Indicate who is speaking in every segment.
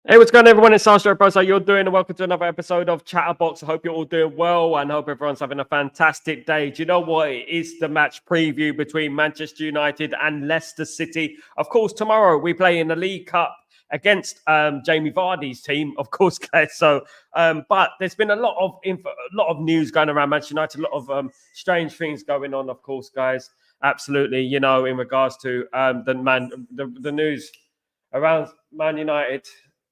Speaker 1: Hey, what's going on, everyone? It's Sasha Bros. How you're doing? And welcome to another episode of Chatterbox. I hope you're all doing well and hope everyone's having a fantastic day. Do you know what? It is the match preview between Manchester United and Leicester City. Of course, tomorrow we play in the League Cup against Jamie Vardy's team, of course, guys. So, but there's been a lot of news going around Manchester United, a lot of strange things going on, of course, guys. Absolutely, you know, in regards to the news around Man United.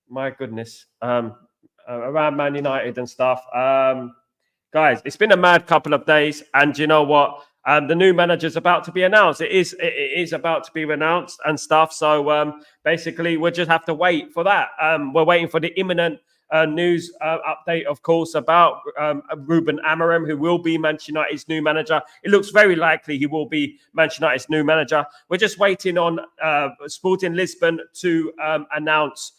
Speaker 1: My goodness, around Man United and stuff. Guys, it's been a mad couple of days, and you know what? The new manager's about to be announced. It is about to be announced and stuff. So basically, we'll just have to wait for that. We're waiting for the imminent news update, of course, about Ruben Amorim, who will be Manchester United's new manager. It looks very likely he will be Manchester United's new manager. We're just waiting on Sporting Lisbon to announce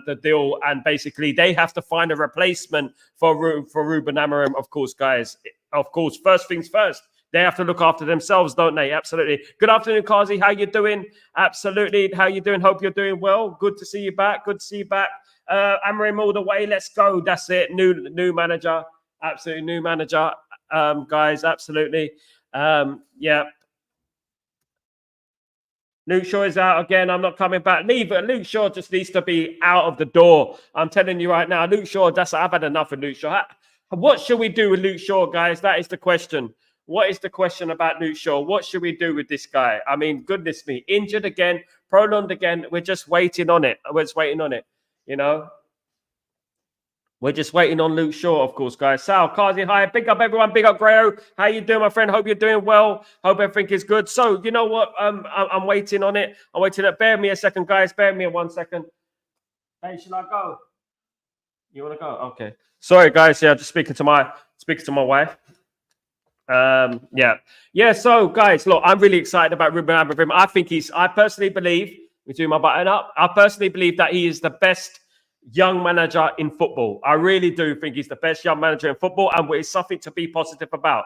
Speaker 1: the deal, and basically they have to find a replacement for Ruben Amorim, of course, guys. Of course, first things first. They have to look after themselves, don't they? Absolutely. Good afternoon, Kazi. How you doing? Absolutely. How you doing? Hope you're doing well. Good to see you back. Good to see you back. Amorim all the way. Let's go. That's it. New manager. Absolutely new manager, guys. Absolutely. Yeah. Luke Shaw is out again. I'm not coming back. Luke Shaw just needs to be out of the door. I'm telling you right now, Luke Shaw, I've had enough of Luke Shaw. What should we do with Luke Shaw, guys? That is the question. What is the question about Luke Shaw? What should we do with this guy? I mean, goodness me. Injured again, prolonged again. We're just waiting on it. We're just waiting on it, you know? We're just waiting on Luke Shaw, of course, guys. Sal, Kazi, hi. Big up, everyone. Big up, Greo. How you doing, my friend? Hope you're doing well. Hope everything is good. So, you know what? I'm waiting on it. I'm waiting. Bear me a second, guys. Bear me 1 second. Hey, should I go? You want to go? Okay. Sorry, guys. Yeah, just speaking to my wife. Yeah. So, guys, look, I'm really excited about Ruben Amorim. I personally believe, we do my button up. I personally believe that he is the best young manager in football. I really do think he's the best young manager in football, and it's something to be positive about.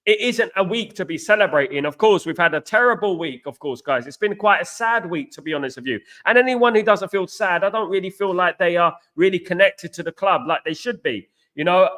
Speaker 1: It isn't a week to be celebrating. Of course, we've had a terrible week, of course, guys. It's been quite a sad week, to be honest with you. And anyone who doesn't feel sad, I don't really feel like they are really connected to the club like they should be. You know,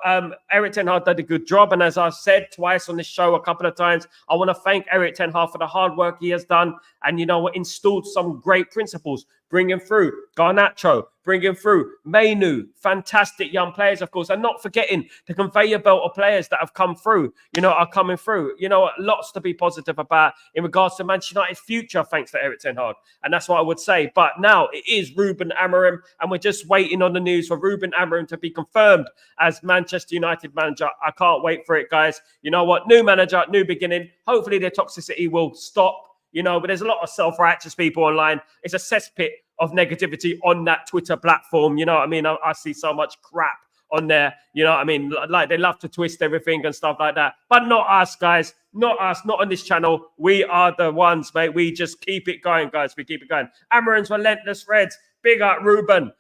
Speaker 1: Eric Ten Hag did a good job. And as I've said twice on this show a couple of times, I want to thank Eric Ten Hag for the hard work he has done. And, you know, installed some great principles, bringing through Garnacho, bringing through Mainu, fantastic young players, of course, and not forgetting the conveyor belt of players that have come through, are coming through. Lots to be positive about in regards to Manchester United's future, thanks to Eric Ten Hag. And that's what I would say. But now it is Ruben Amorim, and we're just waiting on the news for Ruben Amorim to be confirmed as Manchester United manager. I can't wait for it, guys. You know what? New manager, new beginning. Hopefully their toxicity will stop. But there's a lot of self-righteous people online. It's a cesspit of negativity on that Twitter platform. You know what I mean? I see so much crap on there. You know what I mean? Like, they love to twist everything and stuff like that. But not us, guys. Not us. Not on this channel. We are the ones, mate. We just keep it going, guys. We keep it going. Amorim's relentless Reds. Big up, Ruben.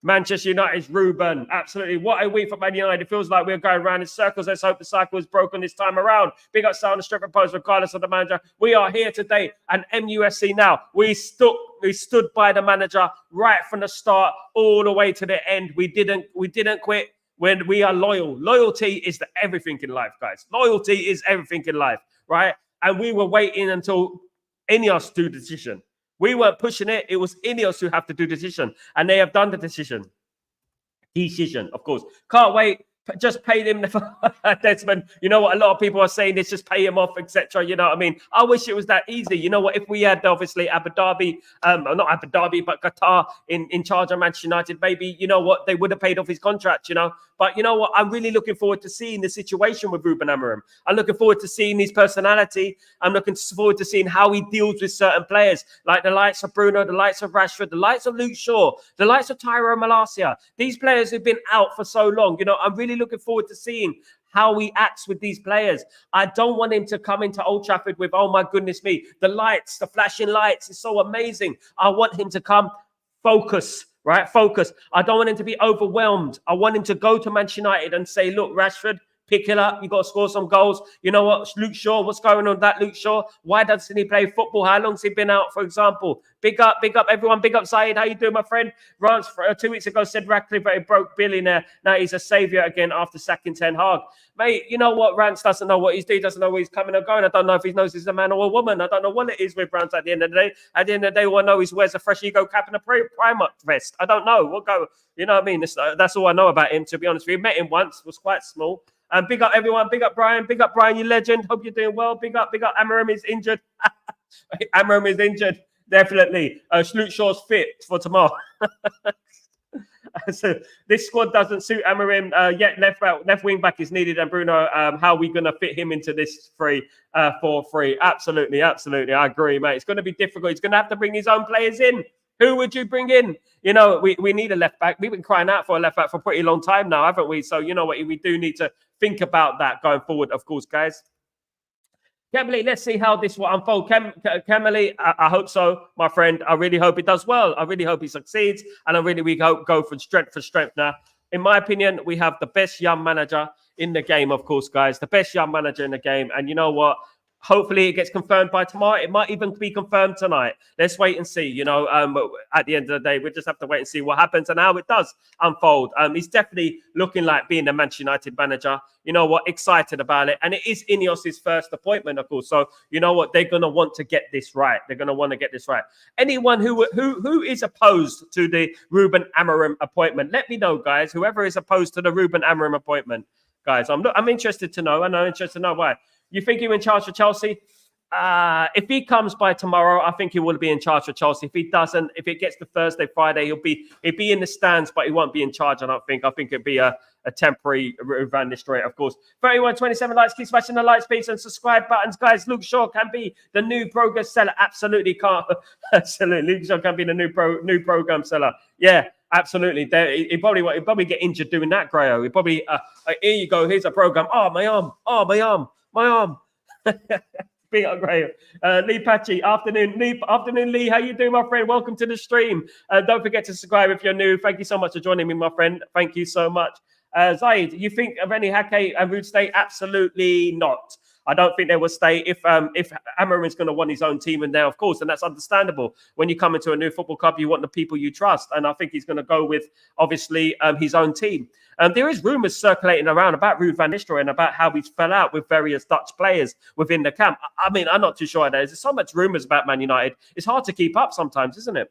Speaker 1: Manchester United's Ruben. Absolutely. What a week for Man United. It feels like we're going around in circles. Let's hope the cycle is broken this time around. Big up sound and strength and post regardless of the manager. We are here today. And MUSC now. We stood by the manager right from the start all the way to the end. We didn't quit. When we are loyal. Loyalty is everything in life, guys. Loyalty is everything in life, right? And we were waiting until Ineos do the decision. We weren't pushing it. It was Ineos who have to do the decision. And they have done the decision. Decision, of course. Can't wait. Just pay them, Desmond. You know what? A lot of people are saying this, just pay him off, etc. You know what I mean? I wish it was that easy. You know what? If we had, obviously, Abu Dhabi, not Abu Dhabi, but Qatar in charge of Manchester United, maybe, you know what? They would have paid off his contract, But you know what? I'm really looking forward to seeing the situation with Ruben Amorim. I'm looking forward to seeing his personality. I'm looking forward to seeing how he deals with certain players, like the likes of Bruno, the likes of Rashford, the likes of Luke Shaw, the likes of Tyrone Malacia. These players who've been out for so long. I'm really looking forward to seeing how he acts with these players. I don't want him to come into Old Trafford with, oh my goodness me, the lights, the flashing lights is so amazing. I want him to come focus. Right? Focus. I don't want him to be overwhelmed. I want him to go to Manchester United and say, look, Rashford, Pick it up. You got to score some goals. You know what? Luke Shaw, what's going on with that Luke Shaw? Why doesn't he play football? How long's he been out, for example? Big up everyone. Big up Saeed. How you doing, my friend? Rance 2 weeks ago said Radcliffe a broke billionaire. Now he's a saviour again after sacking Ten Hag. Mate, you know what? Rance doesn't know what he's doing. He doesn't know where he's coming or going. I don't know if he knows he's a man or a woman. I don't know what it is with Rance at the end of the day. At the end of the day, all I know is he wears a fresh ego cap and a Primark vest. I don't know. We'll go. You know what I mean? That's all I know about him, to be honest. We met him once. Was quite small. Big up everyone. Big up Brian. Big up Brian, you legend. Hope you're doing well. Big up. Amorim is injured. Amorim is injured. Definitely. Luke Shaw's fit for tomorrow. So this squad doesn't suit Amorim yet. Left wing back is needed, and Bruno, how are we going to fit him into this 3-4-3? Absolutely. I agree, mate. It's going to be difficult. He's going to have to bring his own players in. Who would you bring in? You know, we need a left back. We've been crying out for a left back for a pretty long time now, haven't we? So you know what? We do need to think about that going forward, of course, guys. Kemley, let's see how this will unfold. Kemley, I hope so, my friend. I really hope it does well. I really hope he succeeds. And we hope go from strength to strength now. In my opinion, we have the best young manager in the game, of course, guys. The best young manager in the game. And you know what? Hopefully it gets confirmed by tomorrow. It might even be confirmed tonight. Let's wait and see. You know, at the end of the day, we just have to wait and see what happens and how it does unfold. He's definitely looking like being the Manchester United manager. You know what? Excited about it. And it is Ineos's first appointment, of course. So, you know what? They're going to want to get this right. They're going to want to get this right. Anyone who is opposed to the Ruben Amorim appointment, let me know, guys. Whoever is opposed to the Ruben Amorim appointment, guys, I'm interested to know. And I'm interested to know why. You think he's in charge for Chelsea? If he comes by tomorrow, I think he will be in charge for Chelsea. If he doesn't, if it gets to Thursday, Friday, he'll be in the stands, but he won't be in charge. I don't think. I think it'd be a temporary Van Nistelrooy, of course. 27 likes. Keep smashing the likes, please, and subscribe buttons, guys. Luke Shaw can be the new program seller. Absolutely can't. Absolutely, Luke Shaw can be the new program seller. Yeah. Absolutely. He'd probably get injured doing that, Grayo. He'd probably, here you go, here's a program. Oh, my arm. Big up, Grayo. Lee Patchy, afternoon, Lee. How you doing, my friend? Welcome to the stream. Don't forget to subscribe if you're new. Thank you so much for joining me, my friend. Thank you so much. Zaid, you think of any Hake and would stay? Absolutely not. I don't think they will stay if Amorim is going to want his own team in there, of course, and that's understandable. When you come into a new football club, you want the people you trust, and I think he's going to go with, obviously, his own team. There is rumours circulating around about Ruud van Nistelrooy and about how he's fell out with various Dutch players within the camp. I mean, I'm not too sure. There's so much rumours about Man United. It's hard to keep up sometimes, isn't it?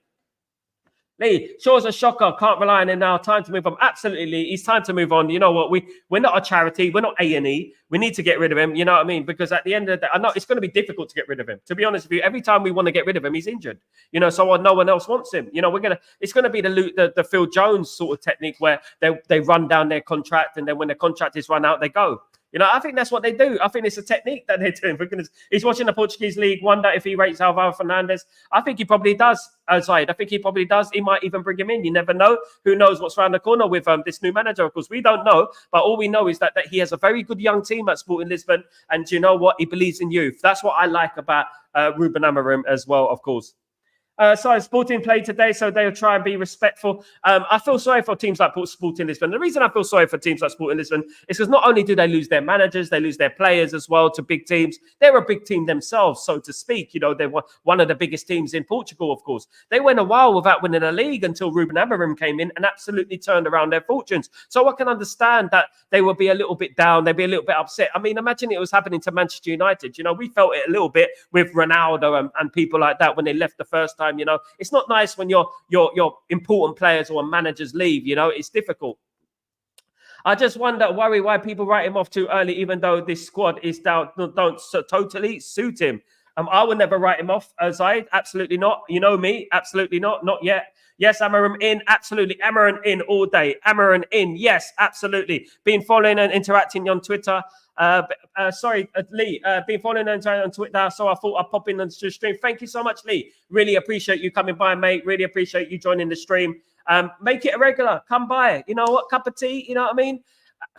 Speaker 1: Lee, Shaw's a shocker. Can't rely on him now. Time to move on. Absolutely, Lee. It's time to move on. You know what? We're not a charity. We're not A&E. We need to get rid of him. You know what I mean? Because at the end of the day, I know it's going to be difficult to get rid of him. To be honest with you, every time we want to get rid of him, he's injured. You know, so no one else wants him. You know, it's going to be the Phil Jones sort of technique where they run down their contract, and then when the contract is run out, they go. You know, I think that's what they do. I think it's a technique that they're doing. For goodness, he's watching the Portuguese league. Wonder if he rates Alvaro Fernandez. I think he probably does, Zaid. I think he probably does. He might even bring him in. You never know. Who knows what's around the corner with this new manager? Of course, we don't know. But all we know is that he has a very good young team at Sporting Lisbon. And you know what? He believes in youth. That's what I like about Ruben Amorim as well, of course. So Sporting played today, so they'll try and be respectful. I feel sorry for teams like Sporting Lisbon. The reason I feel sorry for teams like Sporting Lisbon is because not only do they lose their managers, they lose their players as well to big teams. They're a big team themselves, so to speak. You know, they're one of the biggest teams in Portugal, of course. They went a while without winning a league until Ruben Amorim came in and absolutely turned around their fortunes. So I can understand that they will be a little bit down. They'll be a little bit upset. I mean, imagine it was happening to Manchester United. You know, we felt it a little bit with Ronaldo and people like that when they left the first time. You know, it's not nice when your important players or managers leave. You know, it's difficult. I just worry why people write him off too early, even though this squad is down, don't totally suit him. I would never write him off, Zaid. Absolutely not. You know me. Absolutely not. Not yet. Yes, Amorim in. Absolutely. Amorim in all day. Amorim in. Yes, absolutely. Been following and interacting on Twitter. Lee, been following and interacting on Twitter, so I thought I'd pop in onto the stream. Thank you so much, Lee. Really appreciate you coming by, mate. Really appreciate you joining the stream. Make it a regular. Come by. You know what? Cup of tea. You know what I mean?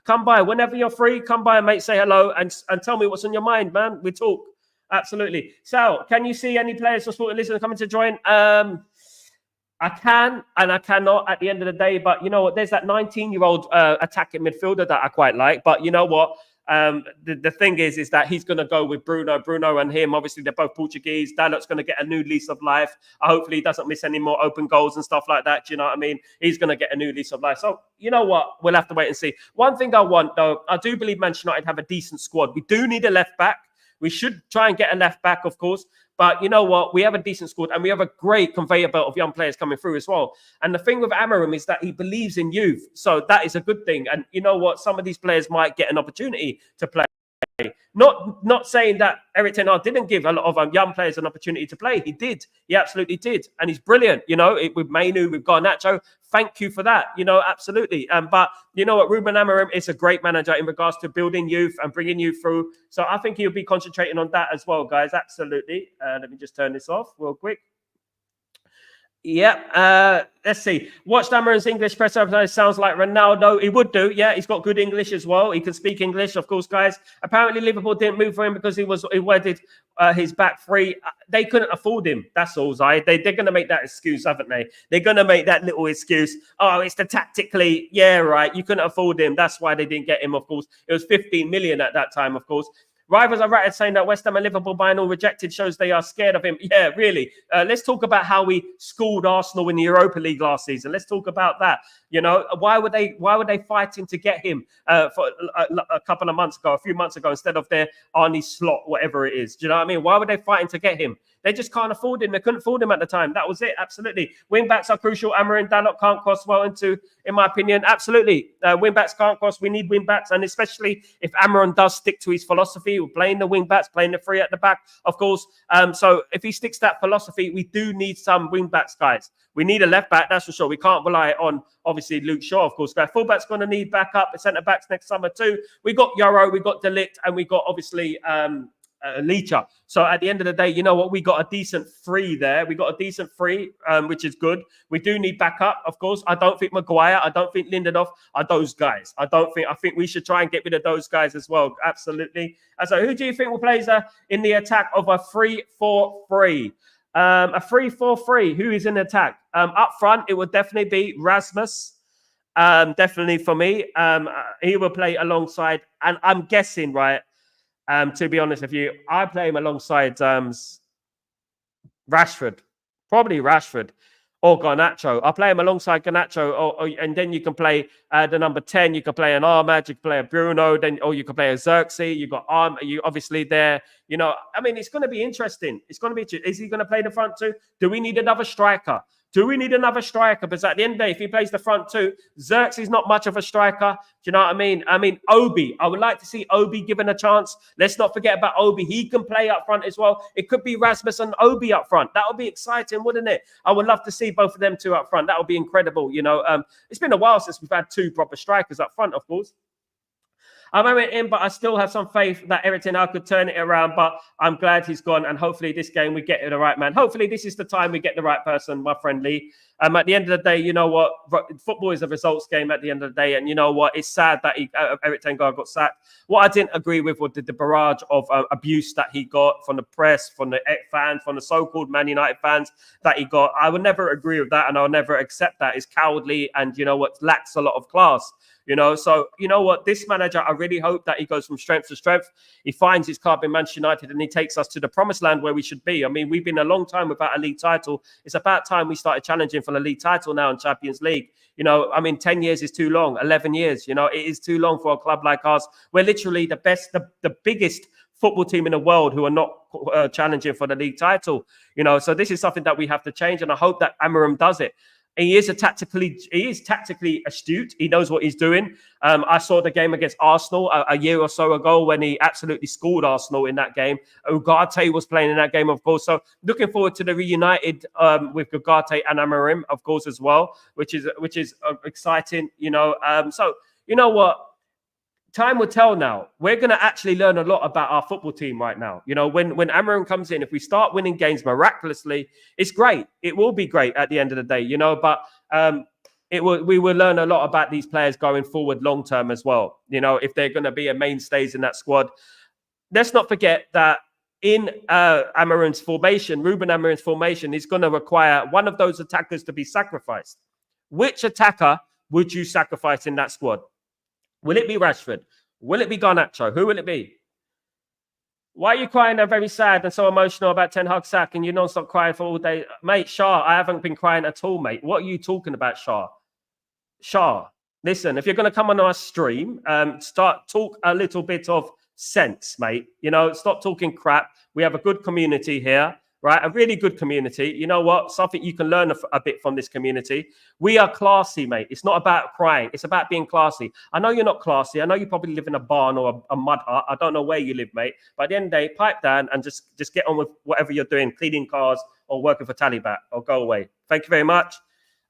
Speaker 1: Come by. Whenever you're free, come by, mate. Say hello and tell me what's on your mind, man. We talk. Absolutely. So, can you see any players for Sporting Lisbon coming to join? I can and I cannot at the end of the day. But you know what? There's that 19-year-old attacking midfielder that I quite like. But you know what? The thing is that he's going to go with Bruno and him. Obviously, they're both Portuguese. Dalot's going to get a new lease of life. Hopefully, he doesn't miss any more open goals and stuff like that. Do you know what I mean? He's going to get a new lease of life. So, you know what? We'll have to wait and see. One thing I want, though, I do believe Manchester United have a decent squad. We do need a left back. We should try and get a left back, of course. But you know what? We have a decent squad and we have a great conveyor belt of young players coming through as well. And the thing with Amorim is that he believes in youth. So that is a good thing. And you know what? Some of these players might get an opportunity to play. Not saying that Eric Ten Hag didn't give a lot of young players an opportunity to play. He did. He absolutely did. And he's brilliant, you know, with Mainu, with Garnacho. Thank you for that, you know, absolutely. But you know what? Ruben Amorim is a great manager in regards to building youth and bringing youth through. So I think he'll be concentrating on that as well, guys. Absolutely. Let me just turn this off real quick. Yeah, let's see. Watched Amorim's English press conference. Sounds like Ronaldo. He would do. Yeah, he's got good English as well. He can speak English, of course, guys. Apparently, Liverpool didn't move for him because he wedded his back three. They couldn't afford him. That's all, Zai. They're going to make that excuse, haven't they? They're going to make that little excuse. Oh, it's the tactically. Yeah, right. You couldn't afford him. That's why they didn't get him, of course. It was 15 million at that time, of course. Rivals are right at saying that West Ham and Liverpool buying all rejected shows they are scared of him. Yeah, really. Let's talk about how we schooled Arsenal in the Europa League last season. Let's talk about that. You know, why were they fighting to get him for a couple of months ago, a few months ago, instead of their Arnie Slot, whatever it is? Do you know what I mean? Why were they fighting to get him? They just can't afford him. They couldn't afford him at the time. That was it. Absolutely. Wing backs are crucial. Amorim, Dalot can't cross well into, in my opinion. Absolutely. Wing backs can't cross. We need wing backs. And especially if Amorim does stick to his philosophy, we're playing the wing backs, playing the three at the back, of course. So if he sticks to that philosophy, we do need some wing backs, guys. We need a left back, that's for sure. We can't rely on, obviously, Luke Shaw, of course. Fullback's going to need backup. Centre backs next summer too. We got Yoro, we got De Ligt, and we got, obviously, Licha. So at the end of the day, you know what? We got a decent three there. We got a decent three, which is good. We do need backup, of course. I don't think Maguire, I don't think Lindelof are those guys. I think we should try and get rid of those guys as well. Absolutely. So who do you think will play in the attack of a 3-4-3? A 3-4-3. Who is in attack? Up front, it would definitely be Rasmus. Definitely for me. He will play alongside, and I'm guessing, right? To be honest with you, I play him alongside Rashford, probably Rashford or Garnacho. I play him alongside Garnacho, and then you can play the number 10. You can play an Ahmad, you can play a Bruno, or you can play a Xerxes. You got you obviously there. You know, I mean, it's going to be interesting. It's going to be. Is he going to play the front two? Do we need another striker? Do we need another striker? Because at the end of the day, if he plays the front two, Xerxes is not much of a striker. Do you know what I mean? I mean, Obi. I would like to see Obi given a chance. Let's not forget about Obi. He can play up front as well. It could be Rasmus and Obi up front. That would be exciting, wouldn't it? I would love to see both of them two up front. That would be incredible. You know, it's been a while since we've had two proper strikers up front, of course. I'm in, but I still have some faith that Eric Ten Hag could turn it around. But I'm glad he's gone, and hopefully this game we get the right man. Hopefully this is the time we get the right person, my friend Lee. At the end of the day, you know what? Football is a results game at the end of the day, and you know what? It's sad that Eric Ten Hag got sacked. What I didn't agree with was the barrage of abuse that he got from the press, from the fans, from the so-called Man United fans that he got. I would never agree with that, and I'll never accept that. It's cowardly, and you know what? Lacks a lot of class. You know, so you know what? This manager, I really hope that he goes from strength to strength. He finds his club in Manchester United and he takes us to the promised land where we should be. I mean, we've been a long time without a league title. It's about time we started challenging for the league title now in Champions League. You know, I mean, 10 years is too long. 11 years, you know, it is too long for a club like ours. We're literally the best, the biggest football team in the world who are not challenging for the league title. You know, so this is something that we have to change, and I hope that Amorim does it. He is tactically astute. He knows what he's doing. I saw the game against Arsenal a year or so ago when he absolutely scored Arsenal in that game. Ugarte was playing in that game, of course. So looking forward to the reunited with Ugarte and Amorim, of course, as well, which is exciting. You know, so you know what. Time will tell now. We're going to actually learn a lot about our football team right now. You know, when Amorim comes in, if we start winning games miraculously, it's great. It will be great at the end of the day, you know, but we will learn a lot about these players going forward long term as well. You know, if they're going to be a mainstays in that squad. Let's not forget that in Amorim's formation, Ruben Amorim's formation is going to require one of those attackers to be sacrificed. Which attacker would you sacrifice in that squad? Will it be Rashford? Will it be Garnacho? Who will it be? Why are you crying and very sad and so emotional about Ten Hag sack and you non-stop crying for all day? Mate, Shah, I haven't been crying at all, mate. What are you talking about, Shah? Shah, listen, if you're going to come on our stream, talk a little bit of sense, mate. You know, stop talking crap. We have a good community here, right? A really good community. You know what? Something you can learn a bit from this community. We are classy, mate. It's not about crying. It's about being classy. I know you're not classy. I know you probably live in a barn or a mud hut. I don't know where you live, mate. But at the end of the day, pipe down and just get on with whatever you're doing, cleaning cars or working for Talibat, or go away. Thank you very much.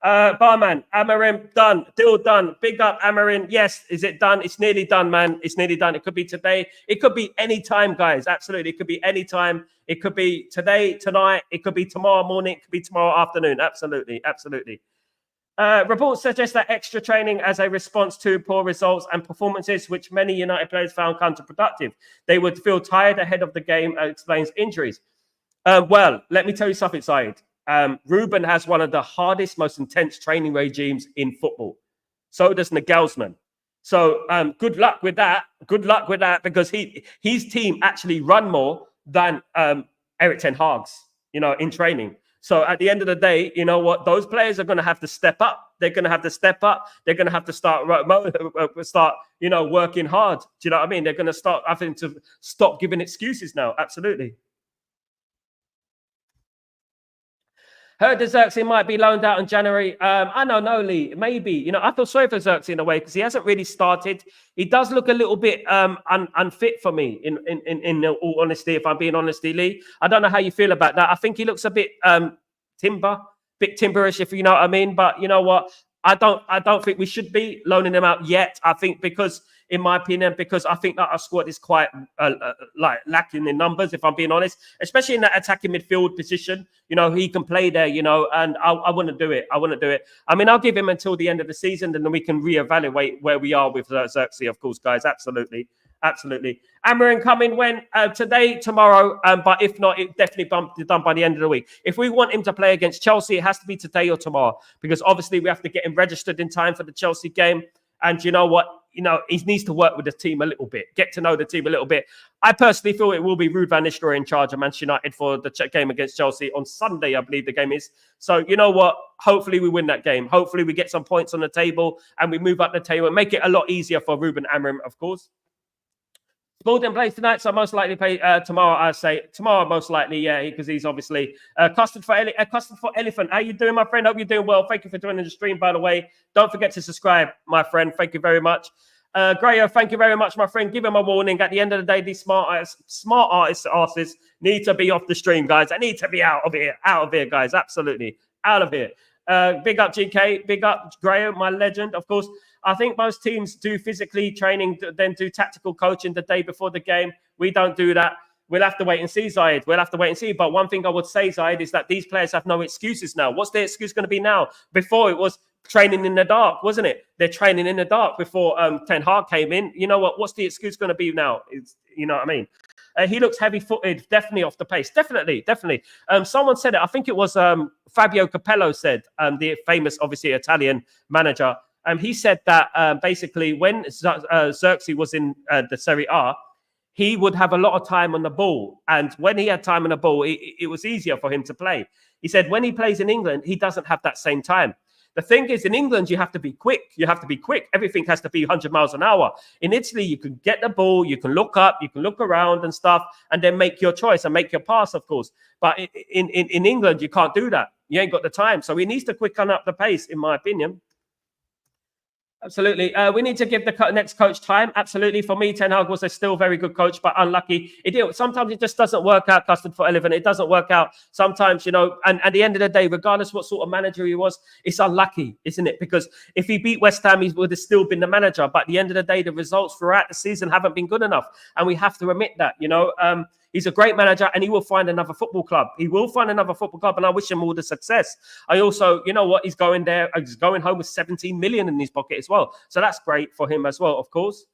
Speaker 1: Barman, Amorim, done. Deal done. Big up, Amorim. Yes, is it done? It's nearly done, man. It's nearly done. It could be today. It could be any time, guys. Absolutely. It could be any time. It could be today, tonight. It could be tomorrow morning. It could be tomorrow afternoon. Absolutely. Absolutely. Reports suggest that extra training as a response to poor results and performances, which many United players found counterproductive. They would feel tired ahead of the game, explains injuries. Well, let me tell you something, Saeed. Ruben has one of the hardest, most intense training regimes in football. So does Nagelsmann. So good luck with that. Good luck with that, because his team actually run more than Erik Ten Hag's, you know, in training. So at the end of the day, you know what? Those players are going to have to step up. They're going to have to step up. They're going to have to start, you know, working hard. Do you know what I mean? They're going to start having to stop giving excuses now. Absolutely. Heard that Xerxes might be loaned out in January. I don't know, Lee. Maybe. You know, I feel sorry for Xerxes in a way because he hasn't really started. He does look a little bit unfit for me, in all honesty, if I'm being honest, Lee. I don't know how you feel about that. I think he looks a bit timberish, if you know what I mean. But you know what? I don't think we should be loaning him out yet. I think because, in my opinion, because I think that our squad is quite like lacking in numbers, if I'm being honest, especially in that attacking midfield position. You know, he can play there, you know, and I wouldn't do it. I wouldn't do it. I mean, I'll give him until the end of the season, and then we can reevaluate where we are with Xerxes, of course, guys. Absolutely. Absolutely. Amorim coming when? Today, tomorrow, but if not, it definitely be done by the end of the week. If we want him to play against Chelsea, it has to be today or tomorrow, because obviously we have to get him registered in time for the Chelsea game. And you know what? You know, he needs to work with the team a little bit, get to know the team a little bit. I personally feel it will be Ruben van Nistelrooy in charge of Manchester United for the game against Chelsea on Sunday, I believe the game is. So, you know what? Hopefully we win that game. Hopefully we get some points on the table and we move up the table and make it a lot easier for Ruben Amorim, of course. Spalding plays tonight, so most likely play tomorrow. I say tomorrow, most likely, yeah, because he's obviously custard for elephant. How you doing, my friend? Hope you're doing well. Thank you for joining the stream, by the way. Don't forget to subscribe, my friend. Thank you very much. Grayo, thank you very much, my friend. Give him a warning. At the end of the day, these smart artists need to be off the stream, guys. I need to be out of here, guys. Absolutely, out of here. Big up GK, big up Grayo, my legend, of course. I think most teams do physically training, then do tactical coaching the day before the game. We don't do that. We'll have to wait and see, Zayed. We'll have to wait and see. But one thing I would say, Zayed, is that these players have no excuses now. What's their excuse going to be now? Before it was training in the dark, wasn't it? They're training in the dark before Ten Hag came in. You know what? What's the excuse going to be now? You know what I mean? He looks heavy-footed, definitely off the pace. Definitely. Someone said it. I think it was Fabio Capello said, the famous, obviously, Italian manager. He said that basically when Xerxes was in the Serie A, he would have a lot of time on the ball. And when he had time on the ball, it was easier for him to play. He said when he plays in England, he doesn't have that same time. The thing is, in England, you have to be quick. Everything has to be 100 miles an hour. In Italy, you can get the ball, you can look up, you can look around and stuff, and then make your choice and make your pass, of course. But in England, you can't do that. You ain't got the time. So he needs to quicken up the pace, in my opinion. Absolutely. We need to give the next coach time. Absolutely. For me, Ten Hag was a still very good coach, but unlucky. Sometimes it just doesn't work out, custard for elephant. It doesn't work out sometimes, you know, and at the end of the day, regardless what sort of manager he was, it's unlucky, isn't it? Because if he beat West Ham, he would have still been the manager. But at the end of the day, the results throughout the season haven't been good enough. And we have to admit that, you know. He's a great manager and he will find another football club. And I wish him all the success. I also, you know what, he's going home with 17 million in his pocket as well. So that's great for him as well, of course.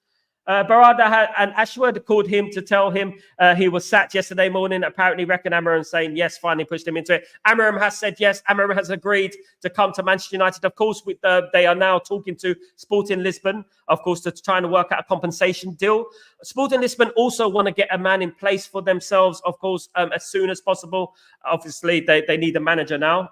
Speaker 1: Barada and Ashwood called him to tell him he was sacked yesterday morning. Apparently, reckon Amorim saying yes, finally pushed him into it. Amorim has said yes. Amorim has agreed to come to Manchester United. Of course, they are now talking to Sporting Lisbon, of course, to try and work out a compensation deal. Sporting Lisbon also want to get a man in place for themselves, of course, as soon as possible. Obviously, they need a manager now,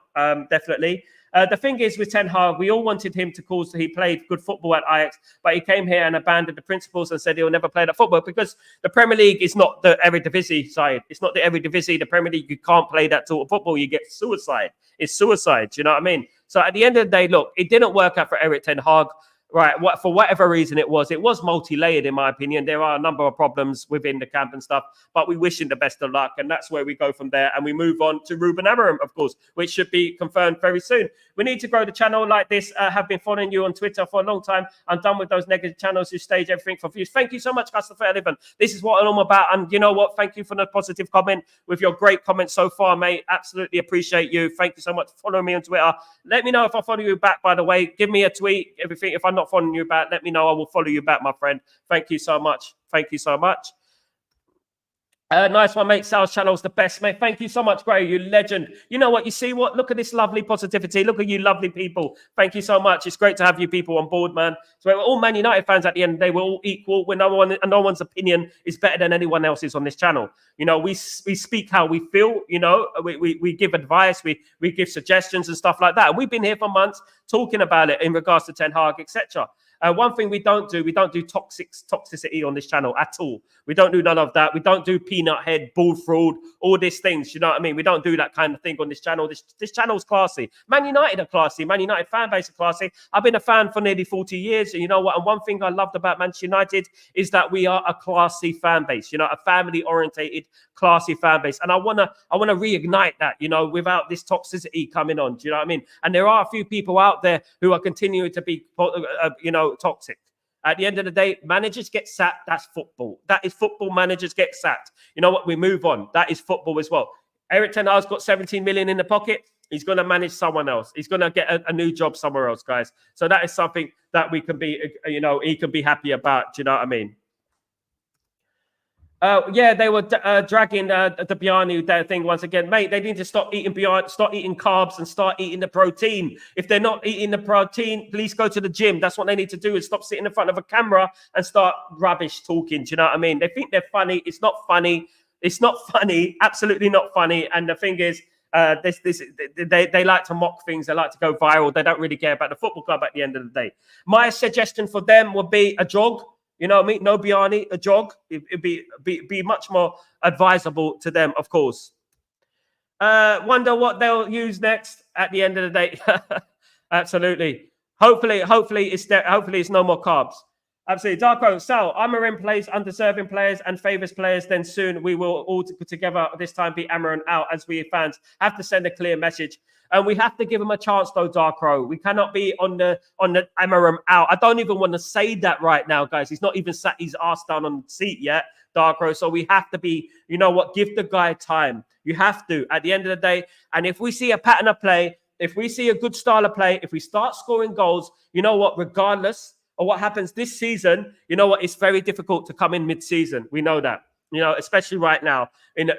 Speaker 1: definitely. The thing is with Ten Hag, we all wanted him to cause he played good football at Ajax, but he came here and abandoned the principles and said he'll never play that football because the Premier League is not the Eredivisie side. It's not the Eredivisie. The Premier League, you can't play that sort of football. You get suicide. It's suicide. You know what I mean? So at the end of the day, look, it didn't work out for Erik Ten Hag. Right, for whatever reason it was multi-layered in my opinion. There are a number of problems within the camp and stuff, but we wish him the best of luck, and that's where we go from there. And we move on to Ruben Amorim, of course, which should be confirmed very soon. We need to grow the channel like this. Have been following you on Twitter for a long time. I'm done with those negative channels who stage everything for views. Thank you so much, Customer 11. This is what I'm about, and you know what? Thank you for the positive comment with your great comments so far, mate. Absolutely appreciate you. Thank you so much for following me on Twitter. Let me know if I follow you back, by the way. Give me a tweet, everything. If I'm not following you back, let me know. I will follow you back, my friend. Thank you so much. Thank you so much. Nice one, mate. Sal's channel's the best, mate. Thank you so much, Gray. You legend. You know what? You see what? Look at this lovely positivity. Look at you lovely people. Thank you so much. It's great to have you people on board, man. So we're all Man United fans at the end of the day. We're all equal. We're no one's opinion is better than anyone else's on this channel. You know, we speak how we feel. You know, we give advice. We give suggestions and stuff like that. And we've been here for months talking about it in regards to Ten Hag, etc. One thing we don't do toxicity on this channel at all. We don't do none of that. We don't do peanut head, ball fraud, all these things. You know what I mean? We don't do that kind of thing on this channel. This channel's classy. Man United are classy. Man United fan base are classy. I've been a fan for nearly 40 years. You know what? And one thing I loved about Manchester United is that we are a classy fan base. You know, a family-orientated, classy fan base. And I wanna reignite that. You know, without this toxicity coming on. Do you know what I mean? And there are a few people out there who are continuing to be, toxic. At the end of the day, managers get sacked. That's football. That is football. Managers get sacked. You know what? We move on. That is football as well. Erik Ten Hag's got 17 million in the pocket. He's going to manage someone else. He's going to get a new job somewhere else, guys. So that is something that we can be, he can be happy about. Do you know what I mean? Yeah, they were dragging the Bianu thing once again. Mate, they need to stop eating carbs and start eating the protein. If they're not eating the protein, please go to the gym. That's what they need to do, is stop sitting in front of a camera and start rubbish talking. Do you know what I mean? They think they're funny. It's not funny. It's not funny. Absolutely not funny. And the thing is, they like to mock things. They like to go viral. They don't really care about the football club at the end of the day. My suggestion for them would be a jog. You know what I mean? No Biani, a jog. It'd be much more advisable to them, of course. Wonder what they'll use next at the end of the day. Absolutely. Hopefully it's no more carbs. Absolutely. Darko, Sal, Amorim plays undeserving players and favours players. Then soon we will all together this time be Amorim out, as we fans have to send a clear message. And we have to give him a chance, though, Darko. We cannot be on the Amorim out. I don't even want to say that right now, guys. He's not even sat his ass down on the seat yet, Darko. So we have to be, you know what, give the guy time. You have to, at the end of the day. And if we see a pattern of play, if we see a good style of play, if we start scoring goals, you know what, regardless of what happens this season, you know what, it's very difficult to come in mid-season. We know that. You know, especially right now,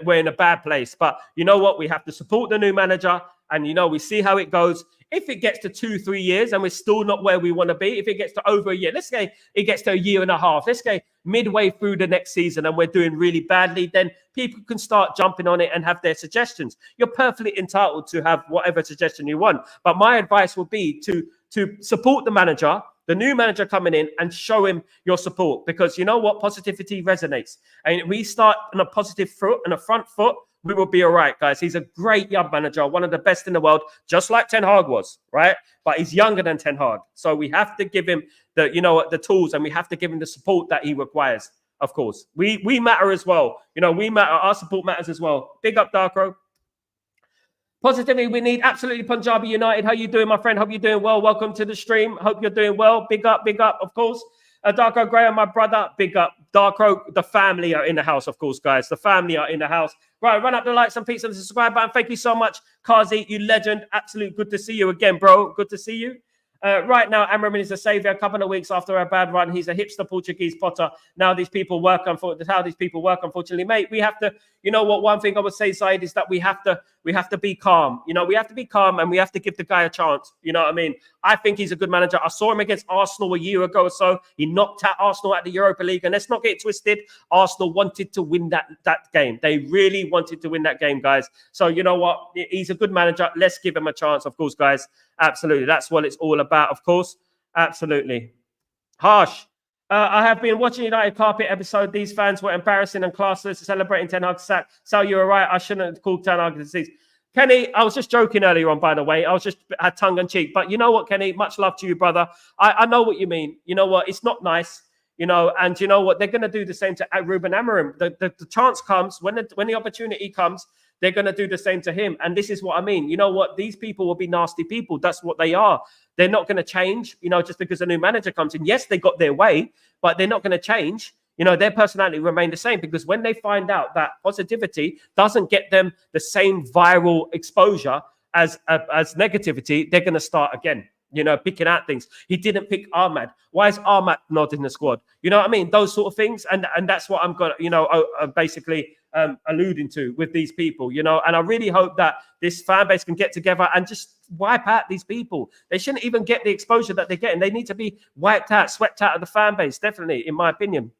Speaker 1: we're in a bad place. But you know what? We have to support the new manager. And, you know, we see how it goes. If it gets to 2-3 years and we're still not where we want to be, if it gets to over a year, let's say it gets to a year and a half, let's say midway through the next season and we're doing really badly, then people can start jumping on it and have their suggestions. You're perfectly entitled to have whatever suggestion you want. But my advice would be to support the manager, the new manager coming in, and show him your support, because you know what? Positivity resonates. And we start on a positive foot and a front foot, we will be all right, guys. He's a great young manager, one of the best in the world, just like Ten Hag was, right? But he's younger than Ten Hag. So we have to give him the tools, and we have to give him the support that he requires, of course. We matter as well. You know, we matter. Our support matters as well. Big up, Darko. Positively, we need absolutely Punjabi United. How you doing, my friend? Hope you're doing well. Welcome to the stream. Hope you're doing well. Big up, of course. Darko Graham, my brother, big up. Darko, the family are in the house, of course, guys. The family are in the house. Right, run up the likes and pizza and the subscribe button. Thank you so much, Kazi, you legend. Absolute good to see you again, bro. Good to see you. Right now, Amorim is a saviour. A couple of weeks after a bad run, he's a hipster Portuguese Potter. Now these people work, unfortunately, mate. We have to, you know what? One thing I would say, Said, is that we have to be calm. You know, we have to be calm and we have to give the guy a chance. You know what I mean? I think he's a good manager. I saw him against Arsenal a year ago or so. He knocked out Arsenal at the Europa League, and let's not get it twisted. Arsenal wanted to win that game. They really wanted to win that game, guys. So you know what? He's a good manager. Let's give him a chance, of course, guys. Absolutely. That's what it's all about, of course. Absolutely. Harsh. I have been watching United Carpet episode. These fans were embarrassing and classless, celebrating Ten Hag's sack. So you were right. I shouldn't have called Ten Hag disease. Kenny, I was just joking earlier on, by the way. I was just had tongue in cheek. But you know what, Kenny? Much love to you, brother. I know what you mean. You know what? It's not nice. You know, and you know what? They're going to do the same to Ruben Amorim. The chance comes when the opportunity comes. They're going to do the same to him. And this is what I mean. You know what? These people will be nasty people. That's what they are. They're not going to change, you know, just because a new manager comes in. Yes, they got their way, but they're not going to change. You know, their personality remain the same, because when they find out that positivity doesn't get them the same viral exposure as negativity, they're going to start again. You know, picking out things. He didn't pick Ahmad. Why is Ahmad not in the squad? You know what I mean? Those sort of things. And that's what I'm going to, you know, basically alluding to with these people, you know. And I really hope that this fan base can get together and just wipe out these people. They shouldn't even get the exposure that they're getting. They need to be wiped out, swept out of the fan base, definitely, in my opinion.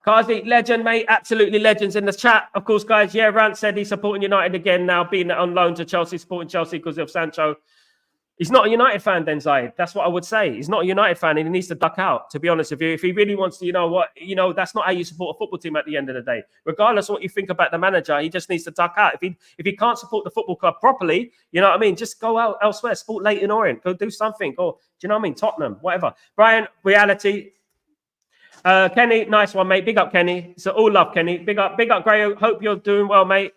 Speaker 1: Kazi, legend, mate. Absolutely legends in the chat. Of course, guys, yeah, Rant said he's supporting United again now, being on loan to Chelsea, supporting Chelsea because of Sancho. He's not a United fan then, Zaid. That's what I would say. He's not a United fan and he needs to duck out, to be honest with you. If he really wants to, you know what, you know, that's not how you support a football team at the end of the day. Regardless of what you think about the manager, he just needs to duck out. If he can't support the football club properly, you know what I mean, just go out elsewhere, support Leyton Orient, go do something. Or, do you know what I mean, Tottenham, whatever. Brian, reality. Kenny, nice one, mate. Big up, Kenny. So all love, Kenny. Big up, Gray. Hope you're doing well, mate.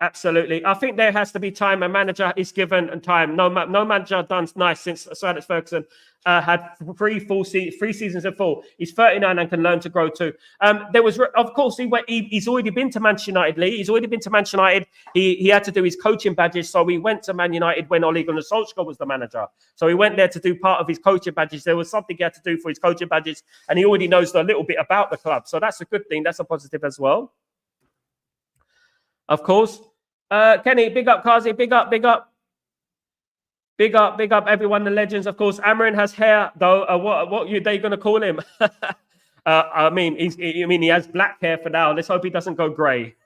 Speaker 1: Absolutely. I think there has to be time. A manager is given and time. No manager done nice since Sir Alex Ferguson had three seasons in full. He's 39 and can learn to grow too. There was, of course, he's already been to Manchester United, Lee. He's already been to Manchester United. He had to do his coaching badges. So he went to Man United when Ole Gunnar Solskjaer was the manager. So he went there to do part of his coaching badges. There was something he had to do for his coaching badges. And he already knows a little bit about the club. So that's a good thing. That's a positive as well. Of course. Kenny, big up, Kazi, big up everyone, the legends, of course. Amorim has hair, though. What are they going to call him? I mean, he has black hair for now. Let's hope he doesn't go grey.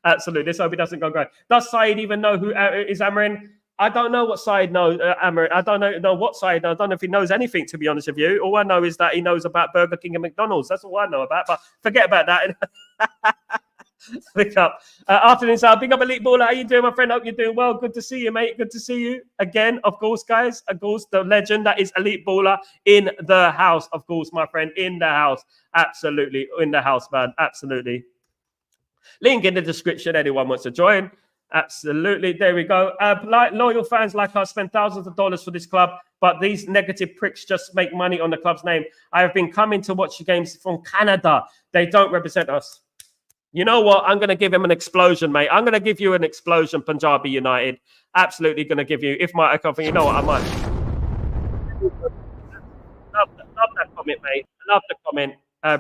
Speaker 1: Absolutely, let's hope he doesn't go grey. Does Said even know who is Amorim? I don't know what side knows Amorim. I don't know what side. I don't know if he knows anything, to be honest with you. All I know is that he knows about Burger King and McDonald's. That's all I know about. But forget about that. Pick up. Afternoon, sir. Big up, Elite Baller. How you doing, my friend? Hope you're doing well. Good to see you, mate. Good to see you again. Of course, guys. Of course, the legend that is Elite Baller in the house. Of course, my friend, in the house. Absolutely, in the house, man. Absolutely. Link in the description. Anyone wants to join? Absolutely. There we go. Loyal fans like us spend thousands of dollars for this club, but these negative pricks just make money on the club's name. I have been coming to watch the games from Canada. They don't represent us. You know what? I'm going to give him an explosion, mate. I'm going to give you an explosion, Punjabi United. Absolutely going to give you. If my, you know what, I might. Love that comment, mate. Love the comment.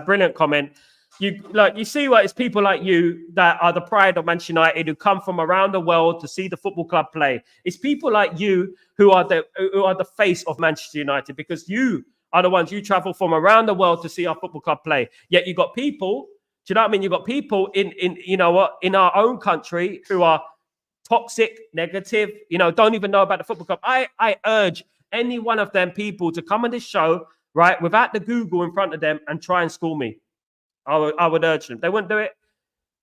Speaker 1: Brilliant comment. You see what? It's people like you that are the pride of Manchester United, who come from around the world to see the football club play. It's people like you who are the face of Manchester United, because you are the ones, you travel from around the world to see our football club play. Yet you got people. Do you know what I mean? You've got people in you know what, in our own country who are toxic, negative, you know, don't even know about the football club. I urge any one of them people to come on this show, right, without the Google in front of them and try and school me. I would urge them. They wouldn't do it.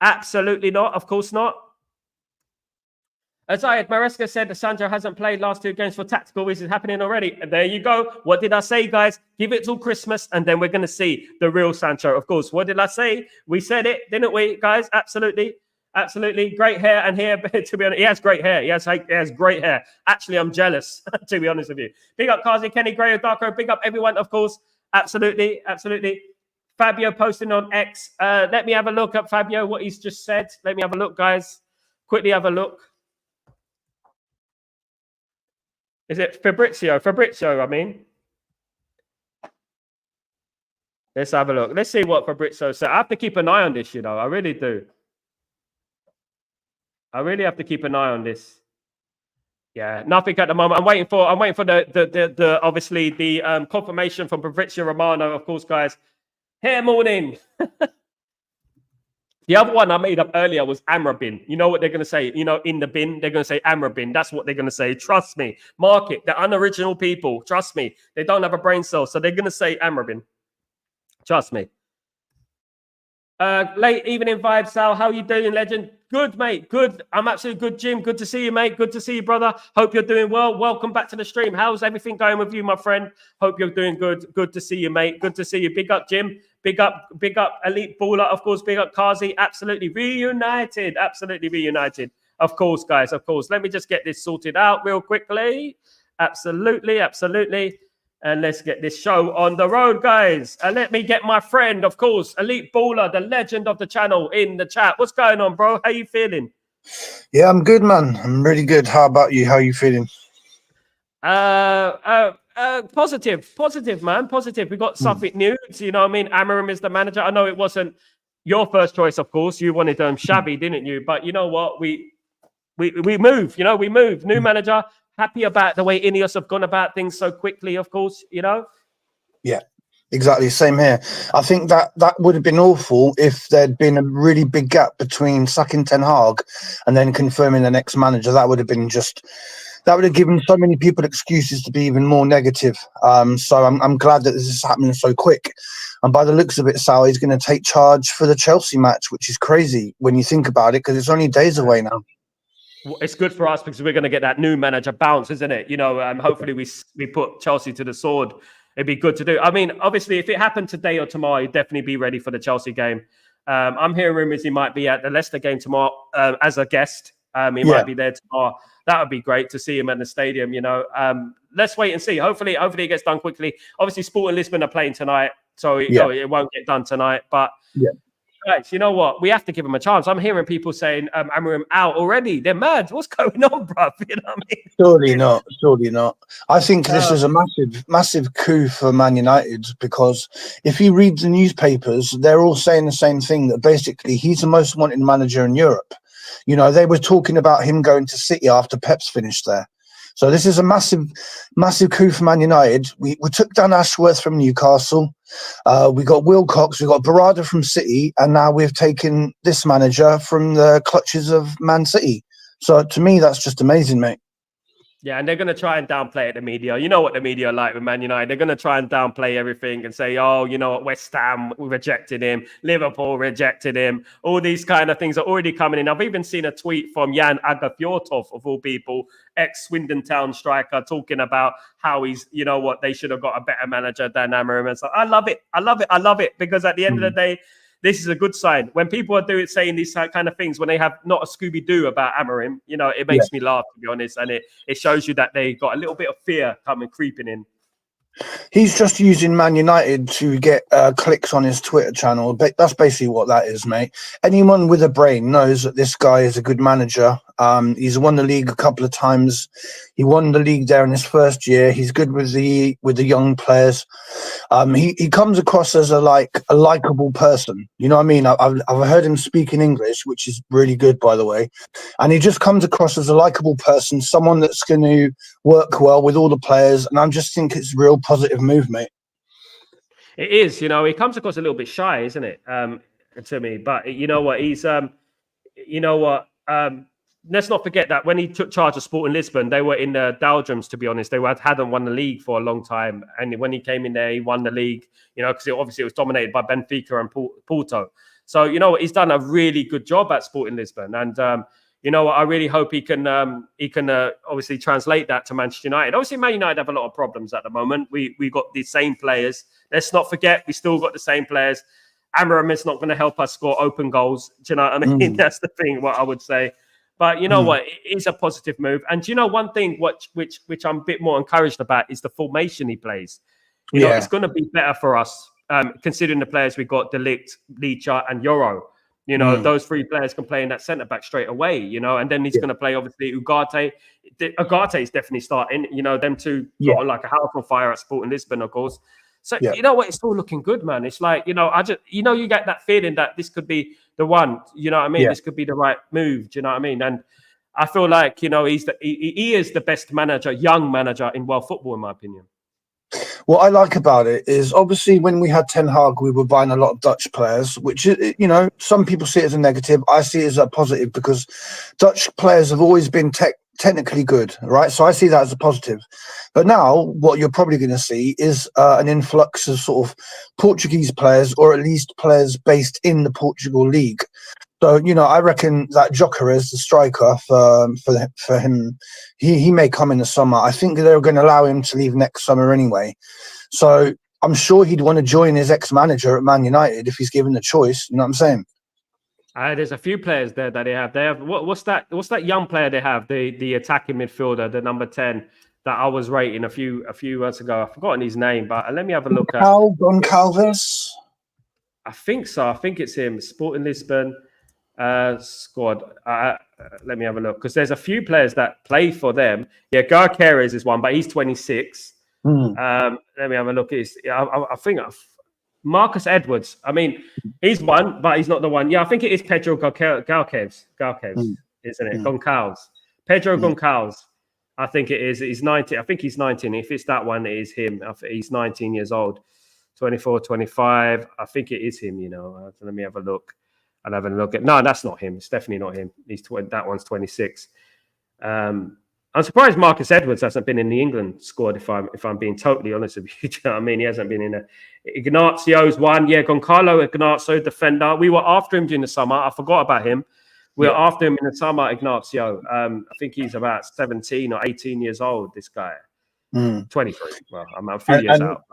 Speaker 1: Absolutely not. Of course not. As Maresca said, the Sancho hasn't played last 2 games for tactical reasons. Happening already. And there you go. What did I say, guys? Give it till Christmas, and then we're going to see the real Sancho. Of course. What did I say? We said it, didn't we, guys? Absolutely. Absolutely. Great hair. And here, to be honest, he has great hair. He has great hair. Actually, I'm jealous, to be honest with you. Big up Kazi, Kenny, Gray, Darko. Big up everyone, of course. Absolutely. Absolutely. Fabio posting on X. Let me have a look at Fabio, what he's just said. Let me have a look, guys. Quickly have a look. Is it Fabrizio? Fabrizio, I mean. Let's have a look. Let's see what Fabrizio said. I have to keep an eye on this, you know. I really do. I really have to keep an eye on this. Yeah, nothing at the moment. I'm waiting for the obviously the confirmation from Fabrizio Romano, of course, guys. Here morning. The other one I made up earlier was Amorim. You know what they're going to say? You know, in the bin, they're going to say Amorim. That's what they're going to say. Trust me. Mark it. They're unoriginal people. Trust me. They don't have a brain cell. So they're going to say Amorim. Trust me. Late evening vibes, Sal. How you doing, legend? Good, mate. Good. I'm absolutely good, Jim. Good to see you, mate. Good to see you, brother. Hope you're doing well. Welcome back to the stream. How's everything going with you, my friend? Hope you're doing good. Good to see you, mate. Good to see you. Big up, Jim. Big up, Elite Baller, of course. Big up, Kazi. Absolutely reunited. Absolutely reunited. Of course, guys. Of course. Let me just get this sorted out real quickly. Absolutely. And let's get this show on the road, guys. And let me get my friend, of course, Elite Baller, the legend of the channel, in the chat. What's going on, bro? How you feeling?
Speaker 2: Yeah, I'm good, man. I'm really good. How about you? How are you feeling?
Speaker 1: Positive, man. Positive. We got something new. You know what I mean? Amorim is the manager. I know it wasn't your first choice, of course. You wanted Shabby, didn't you? But you know what? We move. You know, we move. New manager. Happy about the way Ineos have gone about things so quickly, of course, you know?
Speaker 2: Yeah, exactly. Same here. I think that would have been awful if there'd been a really big gap between sacking Ten Hag and then confirming the next manager. That would have given so many people excuses to be even more negative. So I'm glad that this is happening so quick. And by the looks of it, Sal, he's going to take charge for the Chelsea match, which is crazy when you think about it, because it's only days away now.
Speaker 1: It's good for us because we're going to get that new manager bounce, isn't it? You know, hopefully we put Chelsea to the sword. It'd be good to do. I mean, obviously, if it happened today or tomorrow, you'd definitely be ready for the Chelsea game. I'm hearing rumors he might be at the Leicester game tomorrow as a guest. He might be there tomorrow. That would be great to see him in the stadium, you know. Let's wait and see. Hopefully it gets done quickly. Obviously, Sporting Lisbon are playing tonight, so it won't get done tonight. But guys, you know what? We have to give him a chance. I'm hearing people saying Amorim out already. They're mad. What's going on, bruv? You know what I mean?
Speaker 2: Surely not. I think this is a massive coup for Man United, because if you read the newspapers, they're all saying the same thing, that basically he's the most wanted manager in Europe. You know, they were talking about him going to City after Pep's finished there. So this is a massive coup for Man United. We took Dan Ashworth from Newcastle. We got Wilcox, we got Barada from City, and now we've taken this manager from the clutches of Man City. So to me, that's just amazing, mate.
Speaker 1: Yeah, and they're going to try and downplay it, the media. You know what the media are like with Man United. They're going to try and downplay everything and say, oh, you know what, West Ham rejected him, Liverpool rejected him. All these kind of things are already coming in. I've even seen a tweet from Jan Agafjortov, of all people, ex-Swindon Town striker, talking about how he's, you know what, they should have got a better manager than Amorim. And so I love it, because at the end of the day, this is a good sign. When people are saying these kind of things, when they have not a Scooby-Doo about Amorim, you know, it makes me laugh, to be honest. And it shows you that they got a little bit of fear creeping in.
Speaker 2: He's just using Man United to get clicks on his Twitter channel. But that's basically what that is, mate. Anyone with a brain knows that this guy is a good manager. He's won the league a couple of times. He won the league there in his first year. He's good with the young players. He comes across as a likable person. You know what I mean? I've heard him speak in English, which is really good, by the way. And he just comes across as a likable person, someone that's going to work well with all the players. And I just think it's a real positive move, mate.
Speaker 1: It is. You know, he comes across a little bit shy, isn't it? To me, but you know what? He's let's not forget that when he took charge of Sporting Lisbon, they were in the doldrums, to be honest. They hadn't won the league for a long time. And when he came in there, he won the league, you know, because obviously it was dominated by Benfica and Porto. So, you know, he's done a really good job at Sporting Lisbon. And, you know, I really hope he can obviously translate that to Manchester United. Obviously, Man United have a lot of problems at the moment. We got the same players. Let's not forget, we still got the same players. Amorim is not going to help us score open goals. Do you know what I mean? That's the thing, what I would say. But you know what? It is a positive move. And you know, one thing which I'm a bit more encouraged about is the formation he plays. You know, it's going to be better for us, considering the players we got, De Ligt, Licha, and Euro. You know, those three players can play in that centre back straight away, you know, and then he's going to play, obviously, Ugarte. Ugarte is definitely starting, you know, them two got on like a house on fire at Sporting Lisbon, of course. So, you know what, it's all looking good, man. It's like, you know, you get that feeling that this could be the one, you know what I mean? This could be the right move, do you know what I mean? And I feel like, you know, he is the best manager, young manager in world football, in my opinion.
Speaker 2: What I like about it is, obviously, when we had Ten Hag, we were buying a lot of Dutch players, which, you know, some people see it as a negative. I see it as a positive because Dutch players have always been technically good, right? So I see that as a positive. But now what you're probably going to see is an influx of sort of Portuguese players, or at least players based in the Portugal league. So, you know, I reckon that Gyökeres, the striker, for him, he may come in the summer. I think they're going to allow him to leave next summer anyway. So I'm sure he'd want to join his ex-manager at Man United if he's given the choice. You know what I'm saying?
Speaker 1: There's a few players there that they have. They have what's that young player they have? The attacking midfielder, the number 10 that I was rating a few months ago. I've forgotten his name, but let me have a look at
Speaker 2: Goncalves.
Speaker 1: I think so. I think it's him. Sporting Lisbon squad. Let me have a look, because there's a few players that play for them. Yeah, Gyökeres is one, but he's 26. Let me have a look. I think Marcus Edwards. I mean, he's one, but he's not the one. Yeah, I think it is Pedro Goncalves, isn't it? Goncalves. Pedro Goncalves. I think it is. He's 19. I think he's 19. If it's that one, it is him. He's 19 years old. 24, 25. I think it is him, you know. Let me have a look. I'll have a look at. No, that's not him. It's definitely not him. That one's 26. I'm surprised Marcus Edwards hasn't been in the England squad. If I'm being totally honest with you, do you know what I mean? He hasn't been in a. Ignacio's one. Yeah, Goncalo Ignacio, defender. We were after him during the summer. I forgot about him. We were after him in the summer. Ignacio. I think he's about 17 or 18 years old. This guy. 23. Well, I'm a few years out.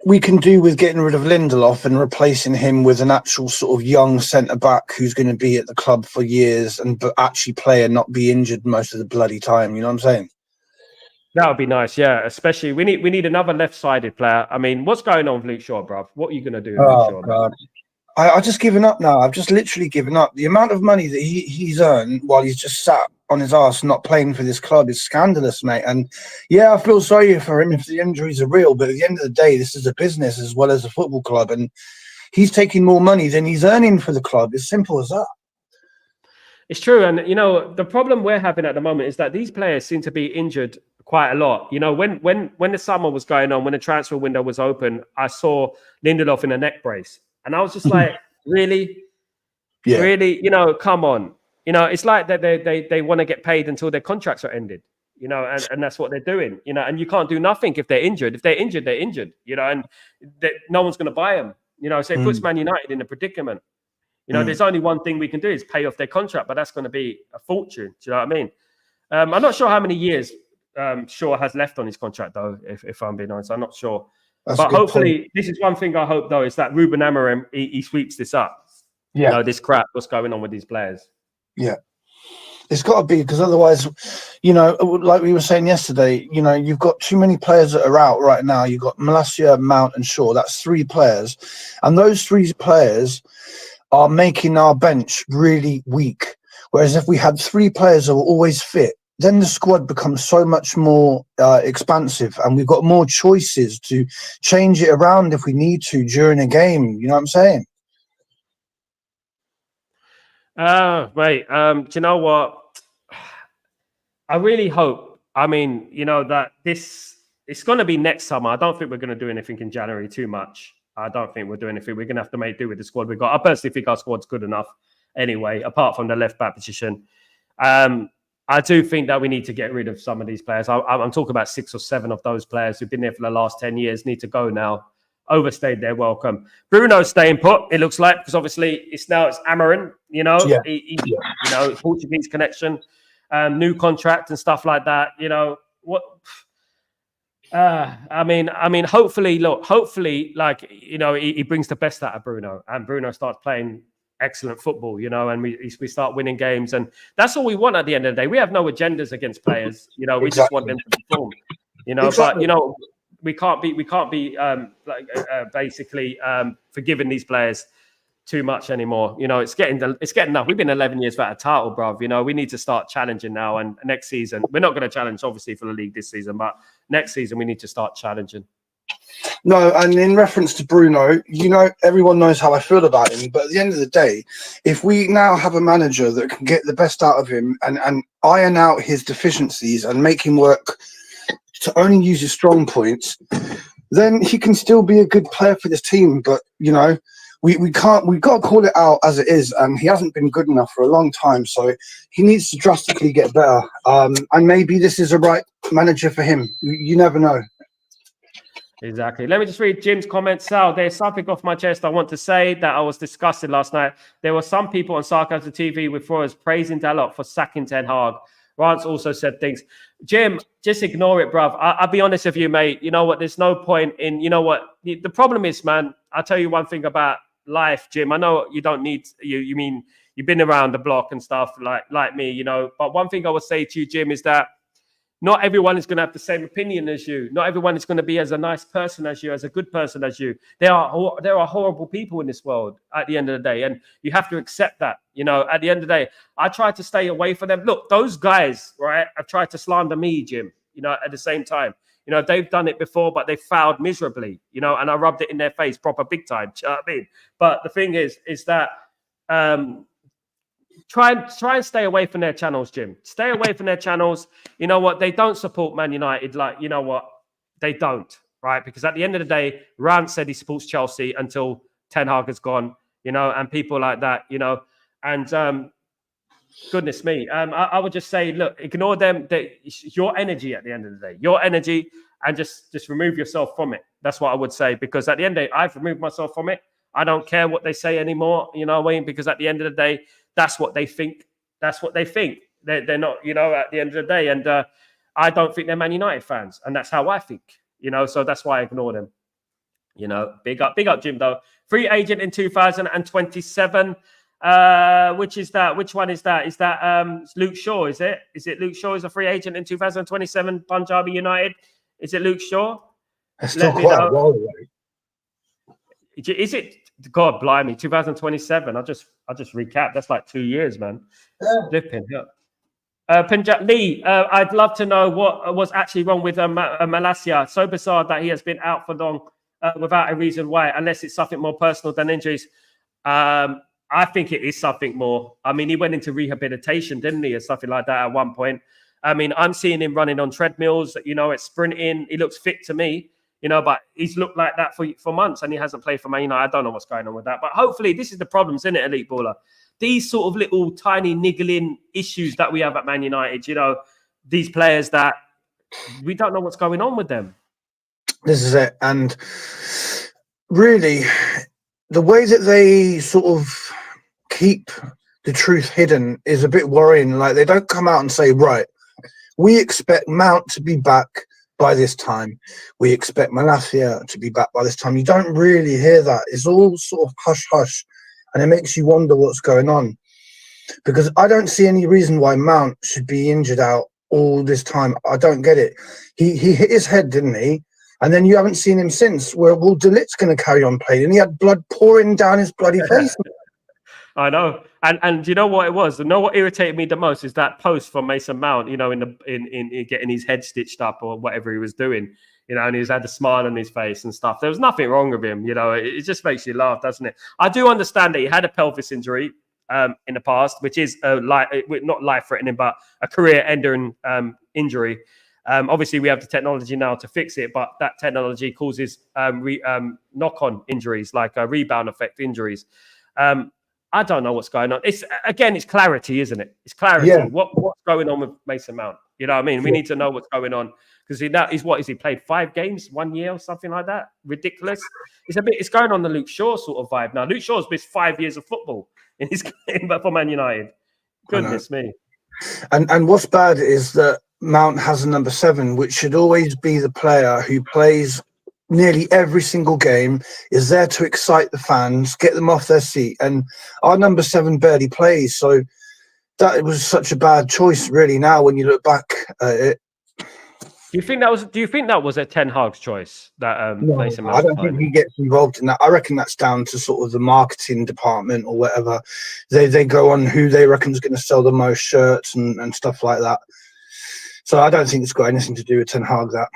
Speaker 2: We can do with getting rid of Lindelof and replacing him with an actual sort of young centre-back who's going to be at the club for years and actually play and not be injured most of the bloody time. You know what I'm saying?
Speaker 1: That would be nice, yeah. Especially, we need another left-sided player. I mean, what's going on with Luke Shaw, bruv? What are you going to do with Luke Shaw?
Speaker 2: God. I've just given up now. I've just literally given up. The amount of money that he's earned while he's just sat on his ass not playing for this club is scandalous, mate. And yeah, I feel sorry for him if the injuries are real, but at the end of the day, this is a business as well as a football club, and he's taking more money than he's earning for the club. It's simple as that.
Speaker 1: It's true. And, you know, the problem we're having at the moment is that these players seem to be injured quite a lot. You know, when the summer was going on, when the transfer window was open, I saw Lindelof in a neck brace. And I was just like, really? Yeah. Really? You know, come on. You know, it's like that they want to get paid until their contracts are ended, you know, and that's what they're doing, you know, and you can't do nothing if they're injured. If they're injured, they're injured, you know, and no one's going to buy them, you know, so it puts Man United in a predicament. You know, there's only one thing we can do is pay off their contract, but that's going to be a fortune. Do you know what I mean? I'm not sure how many years Shaw has left on his contract, though, if I'm being honest. I'm not sure. But hopefully, this is one thing I hope, though, is that Ruben Amorim, he sweeps this up. Yeah. You know, this crap, what's going on with these players.
Speaker 2: Yeah. It's got to be, because otherwise, you know, like we were saying yesterday, you know, you've got too many players that are out right now. You've got Malacia, Mount and Shaw. That's 3 players. And those 3 players are making our bench really weak. Whereas if we had 3 players that were always fit, then the squad becomes so much more expansive, and we've got more choices to change it around if we need to during a game. You know what I'm saying?
Speaker 1: Mate, do you know what? I really hope, I mean, you know, that it's going to be next summer. I don't think we're going to do anything in January too much. I don't think we're doing anything. We're going to have to make do with the squad we've got. I personally think our squad's good enough anyway, apart from the left-back position. I do think that we need to get rid of some of these players. I'm talking about 6 or 7 of those players who've been there for the last 10 years, need to go now. Overstayed their welcome. Bruno's staying put, it looks like, because obviously it's Amorim, you know, you know, Portuguese connection, new contract and stuff like that. You know what? I mean, hopefully, like, you know, he brings the best out of Bruno, and Bruno starts playing excellent football, you know, and we start winning games, and that's all we want at the end of the day. We have no agendas against players, you know. We just want them to perform, you know. But you know, we can't be basically forgiving these players too much anymore. It's getting enough. We've been 11 years without a title, bruv. We need to start challenging now. And next season, we're not going to challenge, obviously, for the league this season, but next season we need to start challenging.
Speaker 2: No, and in reference to Bruno, everyone knows how I feel about him. But at the end of the day, if we now have a manager that can get the best out of him and iron out his deficiencies and make him work to only use his strong points, then he can still be a good player for this team. But, we've got to call it out as it is. And he hasn't been good enough for a long time. So he needs to drastically get better. And maybe this is the right manager for him. You never know.
Speaker 1: Exactly. Let me just read Jim's comments. Sal, there's something off my chest I want to say that I was discussing last night. There were some people on Sarcasm TV with followers praising Dalot for sacking Ten Hag. Rance also said things. Jim, just ignore it, bruv. I'll be honest with you, mate. You know what? There's no point in, the problem is, man, I'll tell you one thing about life, Jim. I know you don't need, you mean you've been around the block and stuff like me, but one thing I would say to you, Jim, is that not everyone is going to have the same opinion as you. Not everyone is going to be as a nice person as you, as a good person as you. There are horrible people in this world at the end of the day, and you have to accept that. At the end of the day, I try to stay away from them. Look, those guys, right, have tried to slander me, Jim, at the same time. They've done it before, but they failed miserably, and I rubbed it in their face proper big time. Do you know what I mean? But the thing is that try and stay away from their channels, Jim. Stay away from their channels. You know what? They don't support Man United. They don't, right? Because at the end of the day, Rand said he supports Chelsea until Ten Hag has gone, and people like that, and goodness me. I would just say, look, ignore them. Your energy at the end of the day, your energy, and just remove yourself from it. That's what I would say, because at the end of the day, I've removed myself from it. I don't care what they say anymore, because at the end of the day, that's what they think. That's what they think. They're not, at the end of the day. And I don't think they're Man United fans. And that's how I think, so that's why I ignore them. Big up, Jim, though. Free agent in 2027. Which is that? Which one is that? Is that Luke Shaw, is it? Is it Luke Shaw is a free agent in 2027, Punjabi United? Is it Luke Shaw?
Speaker 2: It's still quite a while away.
Speaker 1: Is it? God blimey, 2027. I'll just recap. That's like 2 years, man. Flipping. Punjab Lee, I'd love to know what was actually wrong with Malacia. So bizarre that he has been out for long without a reason why, unless it's something more personal than injuries. I think it is something more. I mean, he went into rehabilitation, didn't he, or something like that at one point. I mean, I'm seeing him running on treadmills, at sprinting. He looks fit to me. But he's looked like that for months and he hasn't played for Man United. I don't know what's going on with that. But hopefully this is the problem, isn't it, Elite Baller? These sort of little tiny niggling issues that we have at Man United, these players that we don't know what's going on with them.
Speaker 2: This is it. And really, the way that they sort of keep the truth hidden is a bit worrying. Like, they don't come out and say, right, we expect Mount to be back by this time. We expect Malacia to be back by this time. You don't really hear that. It's all sort of hush-hush, and it makes you wonder what's going on. Because I don't see any reason why Mount should be injured out all this time. I don't get it. He hit his head, didn't he? And then you haven't seen him since. Well, De Ligt's going to carry on playing, and he had blood pouring down his bloody face.
Speaker 1: I know, and you know what it was? You know what irritated me the most is that post from Mason Mount. In getting his head stitched up or whatever he was doing. And he's had a smile on his face and stuff. There was nothing wrong with him. It just makes you laugh, doesn't it? I do understand that he had a pelvis injury in the past, which is not life-threatening, but a career-ending injury. Obviously, we have the technology now to fix it, but that technology causes knock-on injuries, like rebound effect injuries. I don't know what's going on. It's clarity, isn't it? It's clarity. Yeah. What's going on with Mason Mount? You know what I mean? We need to know what's going on, because he played 5 games 1 year or something like that? Ridiculous. It's going on the Luke Shaw sort of vibe now. Luke Shaw's missed 5 years of football in his game for Man United. Goodness me.
Speaker 2: And what's bad is that Mount has a number 7, which should always be the player who plays nearly every single game, is there to excite the fans, get them off their seat. And our number 7 barely plays. So that was such a bad choice, really, now when you look back at it.
Speaker 1: Do you think that was? Do you think that was a Ten Hag's choice that
Speaker 2: No,
Speaker 1: Mason
Speaker 2: I
Speaker 1: Mount
Speaker 2: don't think
Speaker 1: signed?
Speaker 2: he gets involved in that. I reckon that's down to sort of the marketing department or whatever. They go on who they reckon is going to sell the most shirts and stuff like that. So I don't think it's got anything to do with Ten Hag, that.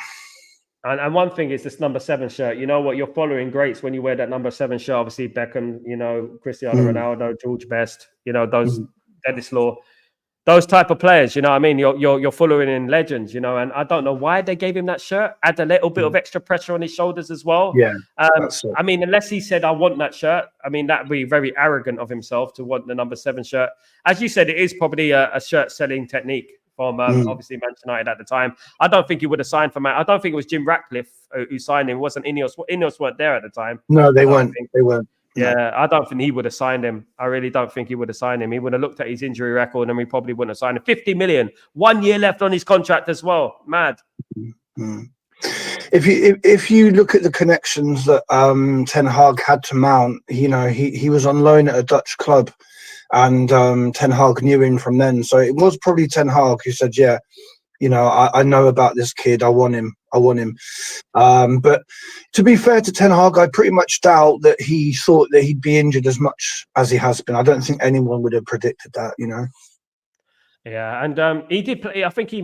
Speaker 1: And one thing is this number 7 shirt. You know what? You're following greats when you wear that number 7 shirt. Obviously, Beckham, Cristiano Ronaldo, George Best, those Dennis Law, those type of players. You know what I mean? You're following in legends. And I don't know why they gave him that shirt. Add a little bit of extra pressure on his shoulders as well.
Speaker 2: Yeah, that's it.
Speaker 1: I mean, unless he said, "I want that shirt," I mean, that'd be very arrogant of himself to want the number 7 shirt. As you said, it is probably a shirt selling technique from obviously Manchester United at the time. I don't think he would have signed for Man. I don't think it was Jim Ratcliffe who signed him. It wasn't Ineos. Ineos weren't there at the time.
Speaker 2: No, they weren't. They weren't.
Speaker 1: Yeah,
Speaker 2: No.
Speaker 1: I don't think he would have signed him. I really don't think he would have signed him. He would have looked at his injury record and we probably wouldn't have signed him. 50 million, 1 year left on his contract as well. Mad.
Speaker 2: Mm. If you look at the connections that Ten Hag had to Mount, he was on loan at a Dutch club, and Ten Hag knew him from then. So it was probably Ten Hag who said, "Yeah, I know about this kid. I want him. But to be fair to Ten Hag, I pretty much doubt that he thought that he'd be injured as much as he has been. I don't think anyone would have predicted that.
Speaker 1: Yeah, and he did play. I think he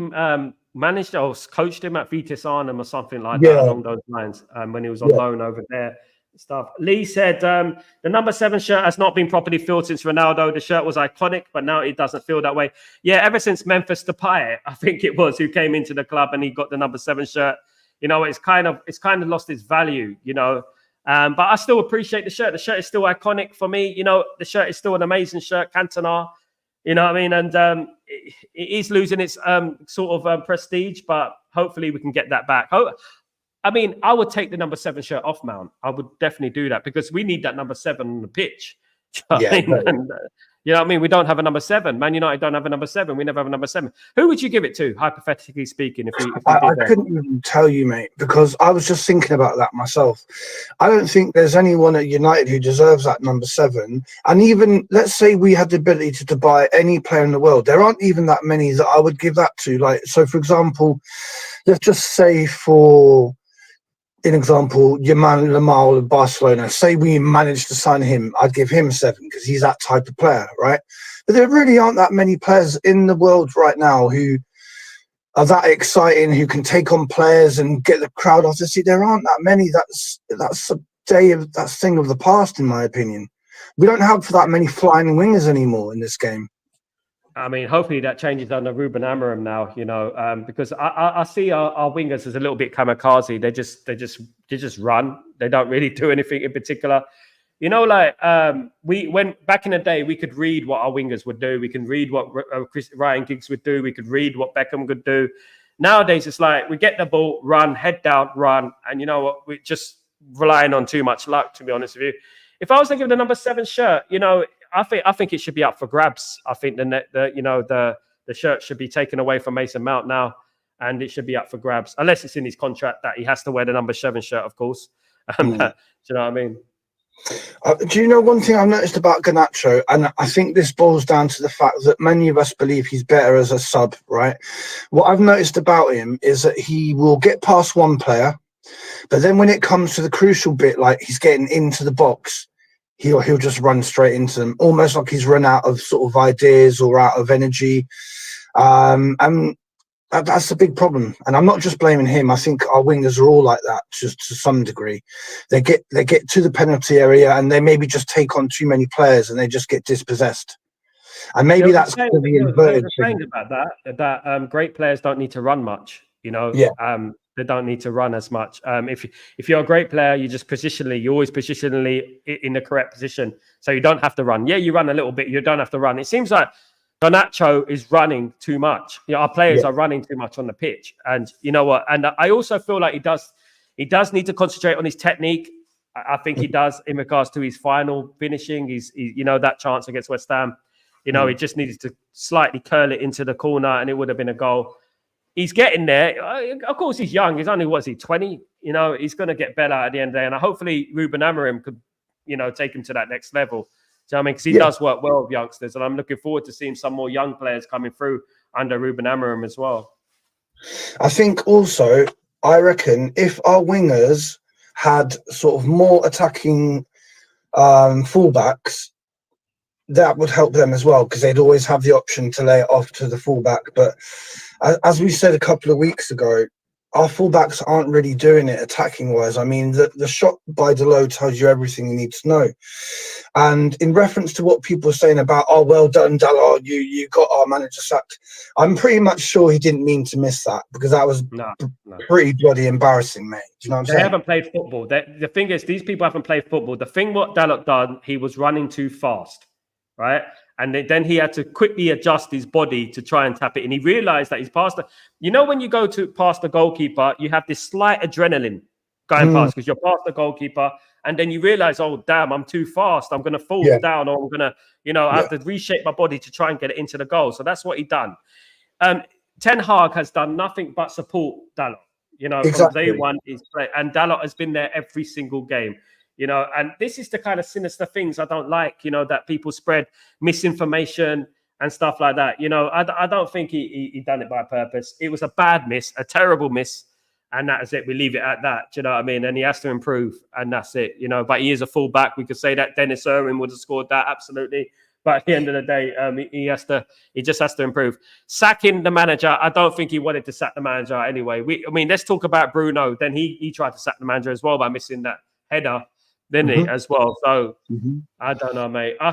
Speaker 1: managed or coached him at Vitesse Arnhem or something like that along those lines when he was on loan over there. Stuff. Lee said the number 7 shirt has not been properly filled since Ronaldo. The shirt was iconic, but now it doesn't feel that way. Yeah, ever since Memphis Depay, I think it was, who came into the club and he got the number 7 shirt. It's kind of lost its value. But I still appreciate the shirt. The shirt is still iconic for me. The shirt is still an amazing shirt. Cantona. You know what I mean? And it is losing its sort of prestige, but hopefully we can get that back. I mean, I would take the number 7 shirt off Mount. I would definitely do that because we need that number 7 on the pitch. You know what I mean? We don't have a number 7. Man United don't have a number 7. We never have a number 7. Who would you give it to, hypothetically speaking, if we did
Speaker 2: I
Speaker 1: that?
Speaker 2: couldn't even tell you, mate, because I was just thinking about that myself. I don't think there's anyone at United who deserves that number 7. And even, let's say we had the ability to buy any player in the world, there aren't even that many that I would give that to. So for example, let's just say for an example, your man Lamar of Barcelona, say we managed to sign him, I'd give him 7 because he's that type of player, right? But there really aren't that many players in the world right now who are that exciting, who can take on players and get the crowd off the seat. There aren't that many. That's a thing of the past, in my opinion. We don't have that many flying wingers anymore in this game.
Speaker 1: I mean, hopefully that changes under Ruben Amorim now, because I see our wingers as a little bit kamikaze. They just run. They don't really do anything in particular. We went back in the day, we could read what our wingers would do. We can read what Ryan Giggs would do. We could read what Beckham could do. Nowadays, it's like we get the ball, run, head down, run. And you know what? We're just relying on too much luck, to be honest with you. If I was to give the number 7 shirt, I think it should be up for grabs. I think the shirt should be taken away from Mason Mount now, and it should be up for grabs, unless it's in his contract that he has to wear the number 7 shirt, of course. Do you know what I mean?
Speaker 2: Do you know one thing I've noticed about Garnacho, and I think this boils down to the fact that many of us believe he's better as a sub, right? What I've noticed about him is that he will get past one player, but then when it comes to the crucial bit, like he's getting into the box, he'll just run straight into them, almost like he's run out of sort of ideas or out of energy. And that's a big problem. And I'm not just blaming him. I think our wingers are all like that to some degree. They get to the penalty area and they maybe just take on too many players and they just get dispossessed. And maybe that's going to be inverted.
Speaker 1: Saying about that great players don't need to run much. They don't need to run as much. If you're a great player, you're always positionally in the correct position. So you don't have to run. Yeah, you run a little bit. You don't have to run. It seems like Garnacho is running too much. Our players are running too much on the pitch. And you know what? And I also feel like he does need to concentrate on his technique. I think he does in regards to his final finishing. He's that chance against West Ham. He just needed to slightly curl it into the corner and it would have been a goal. He's getting there. Of course, he's young. He's only, 20? He's going to get better at the end of the day. And hopefully Ruben Amorim could, take him to that next level. Do you know what I mean? Because he does work well with youngsters. And I'm looking forward to seeing some more young players coming through under Ruben Amorim as well.
Speaker 2: I think also, I reckon if our wingers had sort of more attacking fullbacks, that would help them as well, because they'd always have the option to lay it off to the fullback. But as we said a couple of weeks ago, our fullbacks aren't really doing it attacking wise. I mean, the shot by Delo tells you everything you need to know. And in reference to what people are saying about, oh, well done, Delo, you got our manager sacked, I'm pretty much sure he didn't mean to miss that, because that was
Speaker 1: No.
Speaker 2: pretty bloody embarrassing, mate. Do you know what I'm saying?
Speaker 1: They haven't played football. The thing is, these people haven't played football. The thing what Dalot done, he was running too fast, right? And then he had to quickly adjust his body to try and tap it. And he realized that he's past the... You know, when you go to past the goalkeeper, you have this slight adrenaline going past because you're past the goalkeeper. And then you realize, oh, damn, I'm too fast. I'm going to fall down, or I'm going to, I have to reshape my body to try and get it into the goal. So that's what he done. Ten Hag has done nothing but support Dalot. From day one, and Dalot has been there every single game. And this is the kind of sinister things I don't like, that people spread misinformation and stuff like that. I don't think he done it by purpose. It was a bad miss, a terrible miss. And that is it. We leave it at that. Do you know what I mean? And he has to improve, and that's it. But he is a fullback. We could say that Dennis Irwin would have scored that, absolutely. But at the end of the day, he just has to improve. Sacking the manager, I don't think he wanted to sack the manager anyway. Let's talk about Bruno. Then he tried to sack the manager as well by missing that header, didn't he, as well? So I don't know, mate. I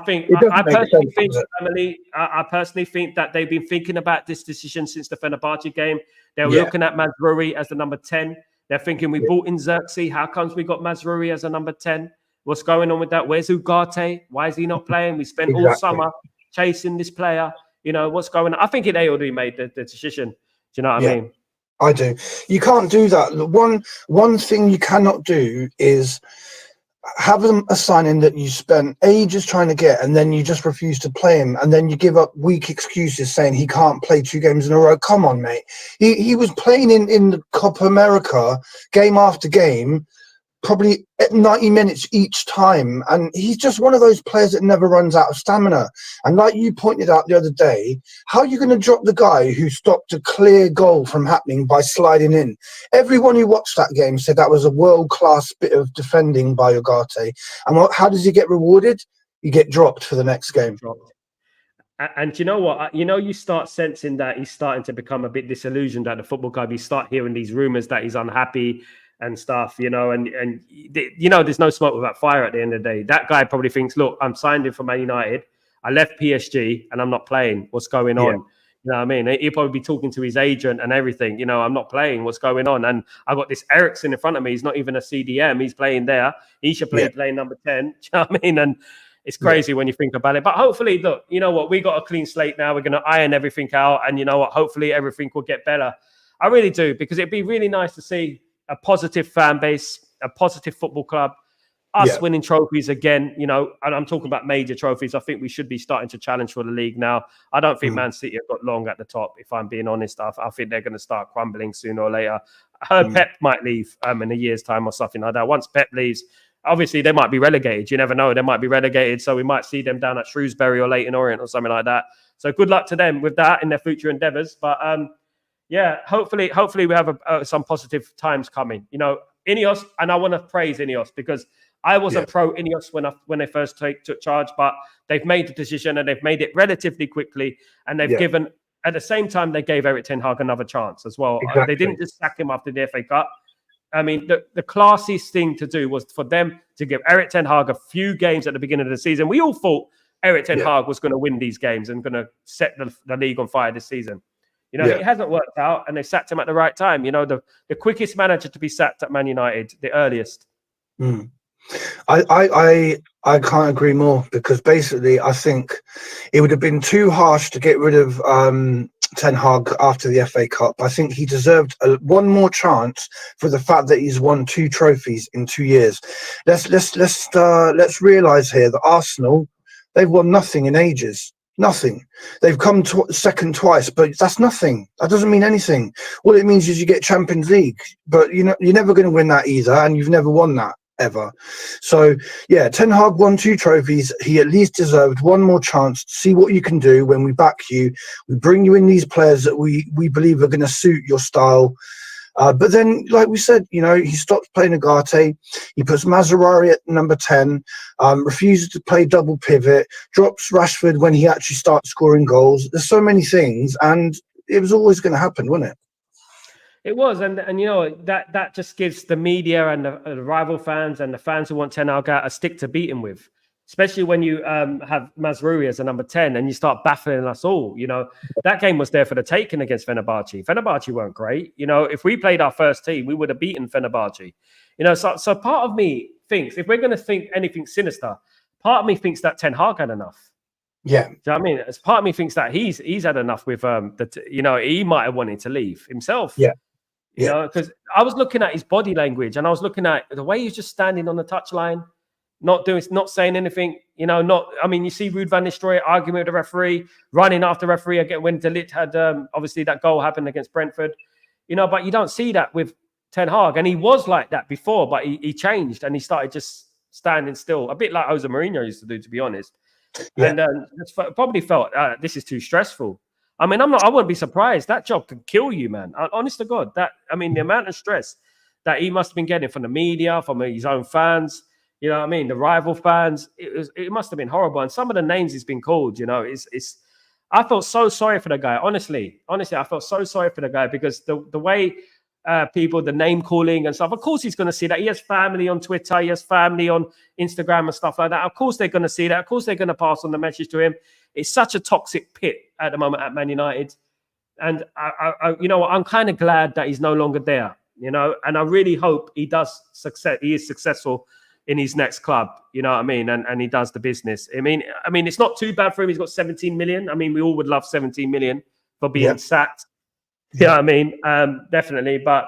Speaker 1: personally think that they've been thinking about this decision since the Fenerbahce game. They were looking at Mazraoui as the number 10. They're thinking we bought in Xerxes. How comes we got Mazraoui as a number 10? What's going on with that? Where's Ugarte? Why is he not playing? We spent all summer chasing this player. What's going on? I think they already made the decision. Do you know what I mean?
Speaker 2: I do. You can't do that. One thing you cannot do is have them a signing that you spent ages trying to get, and then you just refuse to play him, and then you give up weak excuses saying he can't play 2 games in a row. Come on, mate. He was playing in the Copa America game after game, probably 90 minutes each time, and he's just one of those players that never runs out of stamina. And like you pointed out the other day, how are you going to drop the guy who stopped a clear goal from happening by sliding in? Everyone who watched that game said that was a world-class bit of defending by Ugarte. And how does he get rewarded? You get dropped for the next game.
Speaker 1: And you know what? You start sensing that he's starting to become a bit disillusioned at the football club. You start hearing these rumors that he's unhappy and stuff, and there's no smoke without fire at the end of the day. That guy probably thinks, look, I'm signed in for Man United. I left PSG and I'm not playing. What's going on? You know what I mean? He'll probably be talking to his agent and everything. I'm not playing. What's going on? And I got this Ericsson in front of me. He's not even a CDM. He's playing there. He should play number 10. Do you know what I mean? And it's crazy when you think about it. But hopefully, look, you know what? We got a clean slate now. We're going to iron everything out. And you know what? Hopefully everything will get better. I really do, because it'd be really nice to see a positive fan base, a positive football club, us winning trophies again, and I'm talking about major trophies. I think we should be starting to challenge for the league now. I don't think Man City have got long at the top, if I'm being honest. I think they're going to start crumbling sooner or later. I heard Pep might leave in a year's time or something like that. Once Pep leaves, obviously they might be relegated. You never know. They might be relegated. So we might see them down at Shrewsbury or Leyton Orient or something like that. So good luck to them with that in their future endeavours. But hopefully we have some positive times coming. Ineos, and I want to praise Ineos, because I wasn't pro Ineos when they first took charge, but they've made the decision and they've made it relatively quickly, and they've given, at the same time, they gave Erik ten Hag another chance as well. Exactly. They didn't just sack him after the FA Cup. I mean, the classiest thing to do was for them to give Erik ten Hag a few games at the beginning of the season. We all thought Erik ten Hag was going to win these games and going to set the league on fire this season. It hasn't worked out, and they sacked him at the right time. The quickest manager to be sacked at Man United, the earliest.
Speaker 2: I can't agree more, because basically I think it would have been too harsh to get rid of Ten Hag after the FA Cup. I think he deserved one more chance for the fact that he's won 2 trophies in 2 years. Let's realise here that Arsenal, they've won nothing in ages. Nothing. They've come second twice, but that's nothing. That doesn't mean anything. All it means is you get Champions League, but you're never going to win that either, and you've never won that. ever. So yeah, Ten Hag won 2 trophies. He at least deserved one more chance to see what you can do when we back you. We bring you in these players that we believe are going to suit your style. But then, like we said, he stops playing Agate. He puts Mazarari at number 10, refuses to play double pivot, drops Rashford when he actually starts scoring goals. There's so many things, and it was always going to happen, wasn't it?
Speaker 1: It was, and that just gives the media and the rival fans and the fans who want Ten Hag out a stick to beat him with, especially when you have Mazraoui as a number 10 and you start baffling us all. That game was there for the taking against Fenerbahce. Fenerbahce weren't great. If we played our first team, we would have beaten Fenerbahce. So part of me thinks, if we're going to think anything sinister, part of me thinks that Ten Hag had enough.
Speaker 2: Yeah.
Speaker 1: Do you know what I mean? As part of me thinks that he's had enough with he might have wanted to leave himself.
Speaker 2: Yeah.
Speaker 1: Because I was looking at his body language and I was looking at the way he's just standing on the touchline, not saying anything. You see Ruud van Nistelrooy arguing with the referee, running after the referee again when De Ligt had obviously that goal happened against Brentford. But you don't see that with Ten Hag, and he was like that before, but he changed and he started just standing still, a bit like Jose Mourinho used to do, to be honest. Yeah. And probably felt this is too stressful. I wouldn't be surprised. That job could kill you, man. Honest to God, the amount of stress that he must have been getting from the media, from his own fans, the rival fans, it must have been horrible. And some of the names he's been called, I felt so sorry for the guy. Honestly, I felt so sorry for the guy because the way people, the name calling and stuff, of course he's going to see that. He has family on Twitter, he has family on Instagram and stuff like that. Of course they're going to see that. Of course they're going to pass on the message to him. It's such a toxic pit at the moment at Man United. And I'm kind of glad that he's no longer there, and I really hope he is successful in his next club, and he does the business. It's not too bad for him. He's got 17 million. We all would love 17 million for being sacked. Definitely. But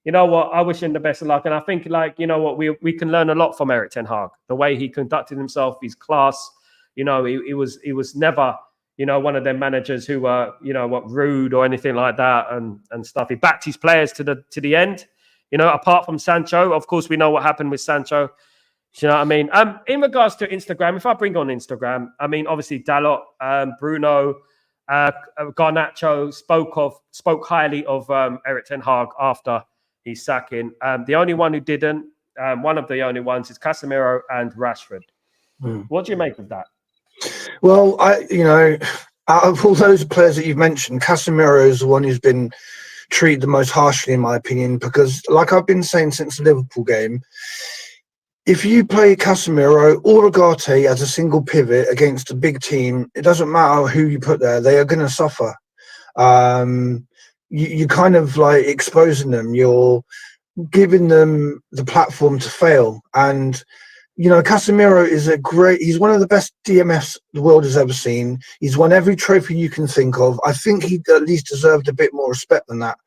Speaker 1: you know what? I wish him the best of luck. And I think, we can learn a lot from Erik Ten Hag. The way he conducted himself, his class. He was never, one of them managers who were, rude or anything like that and stuff. He backed his players to the end. Apart from Sancho, of course, we know what happened with Sancho. Do you know what I mean? In regards to Instagram, if I bring on Instagram, obviously Dalot, Bruno, Garnacho spoke highly of Erik Ten Hag after his sacking. The only one who didn't, one of the only ones, is Casemiro and Rashford. What do you make of that?
Speaker 2: Well, out of all those players that you've mentioned, Casemiro is the one who's been treated the most harshly, in my opinion, because, like I've been saying since the Liverpool game, if you play Casemiro or Agate as a single pivot against a big team, it doesn't matter who you put there; they are going to suffer. You kind of like exposing them. You're giving them the platform to fail, and Casemiro is he's one of the best DMFs the world has ever seen. He's won every trophy you can think of. I think he at least deserved a bit more respect than that.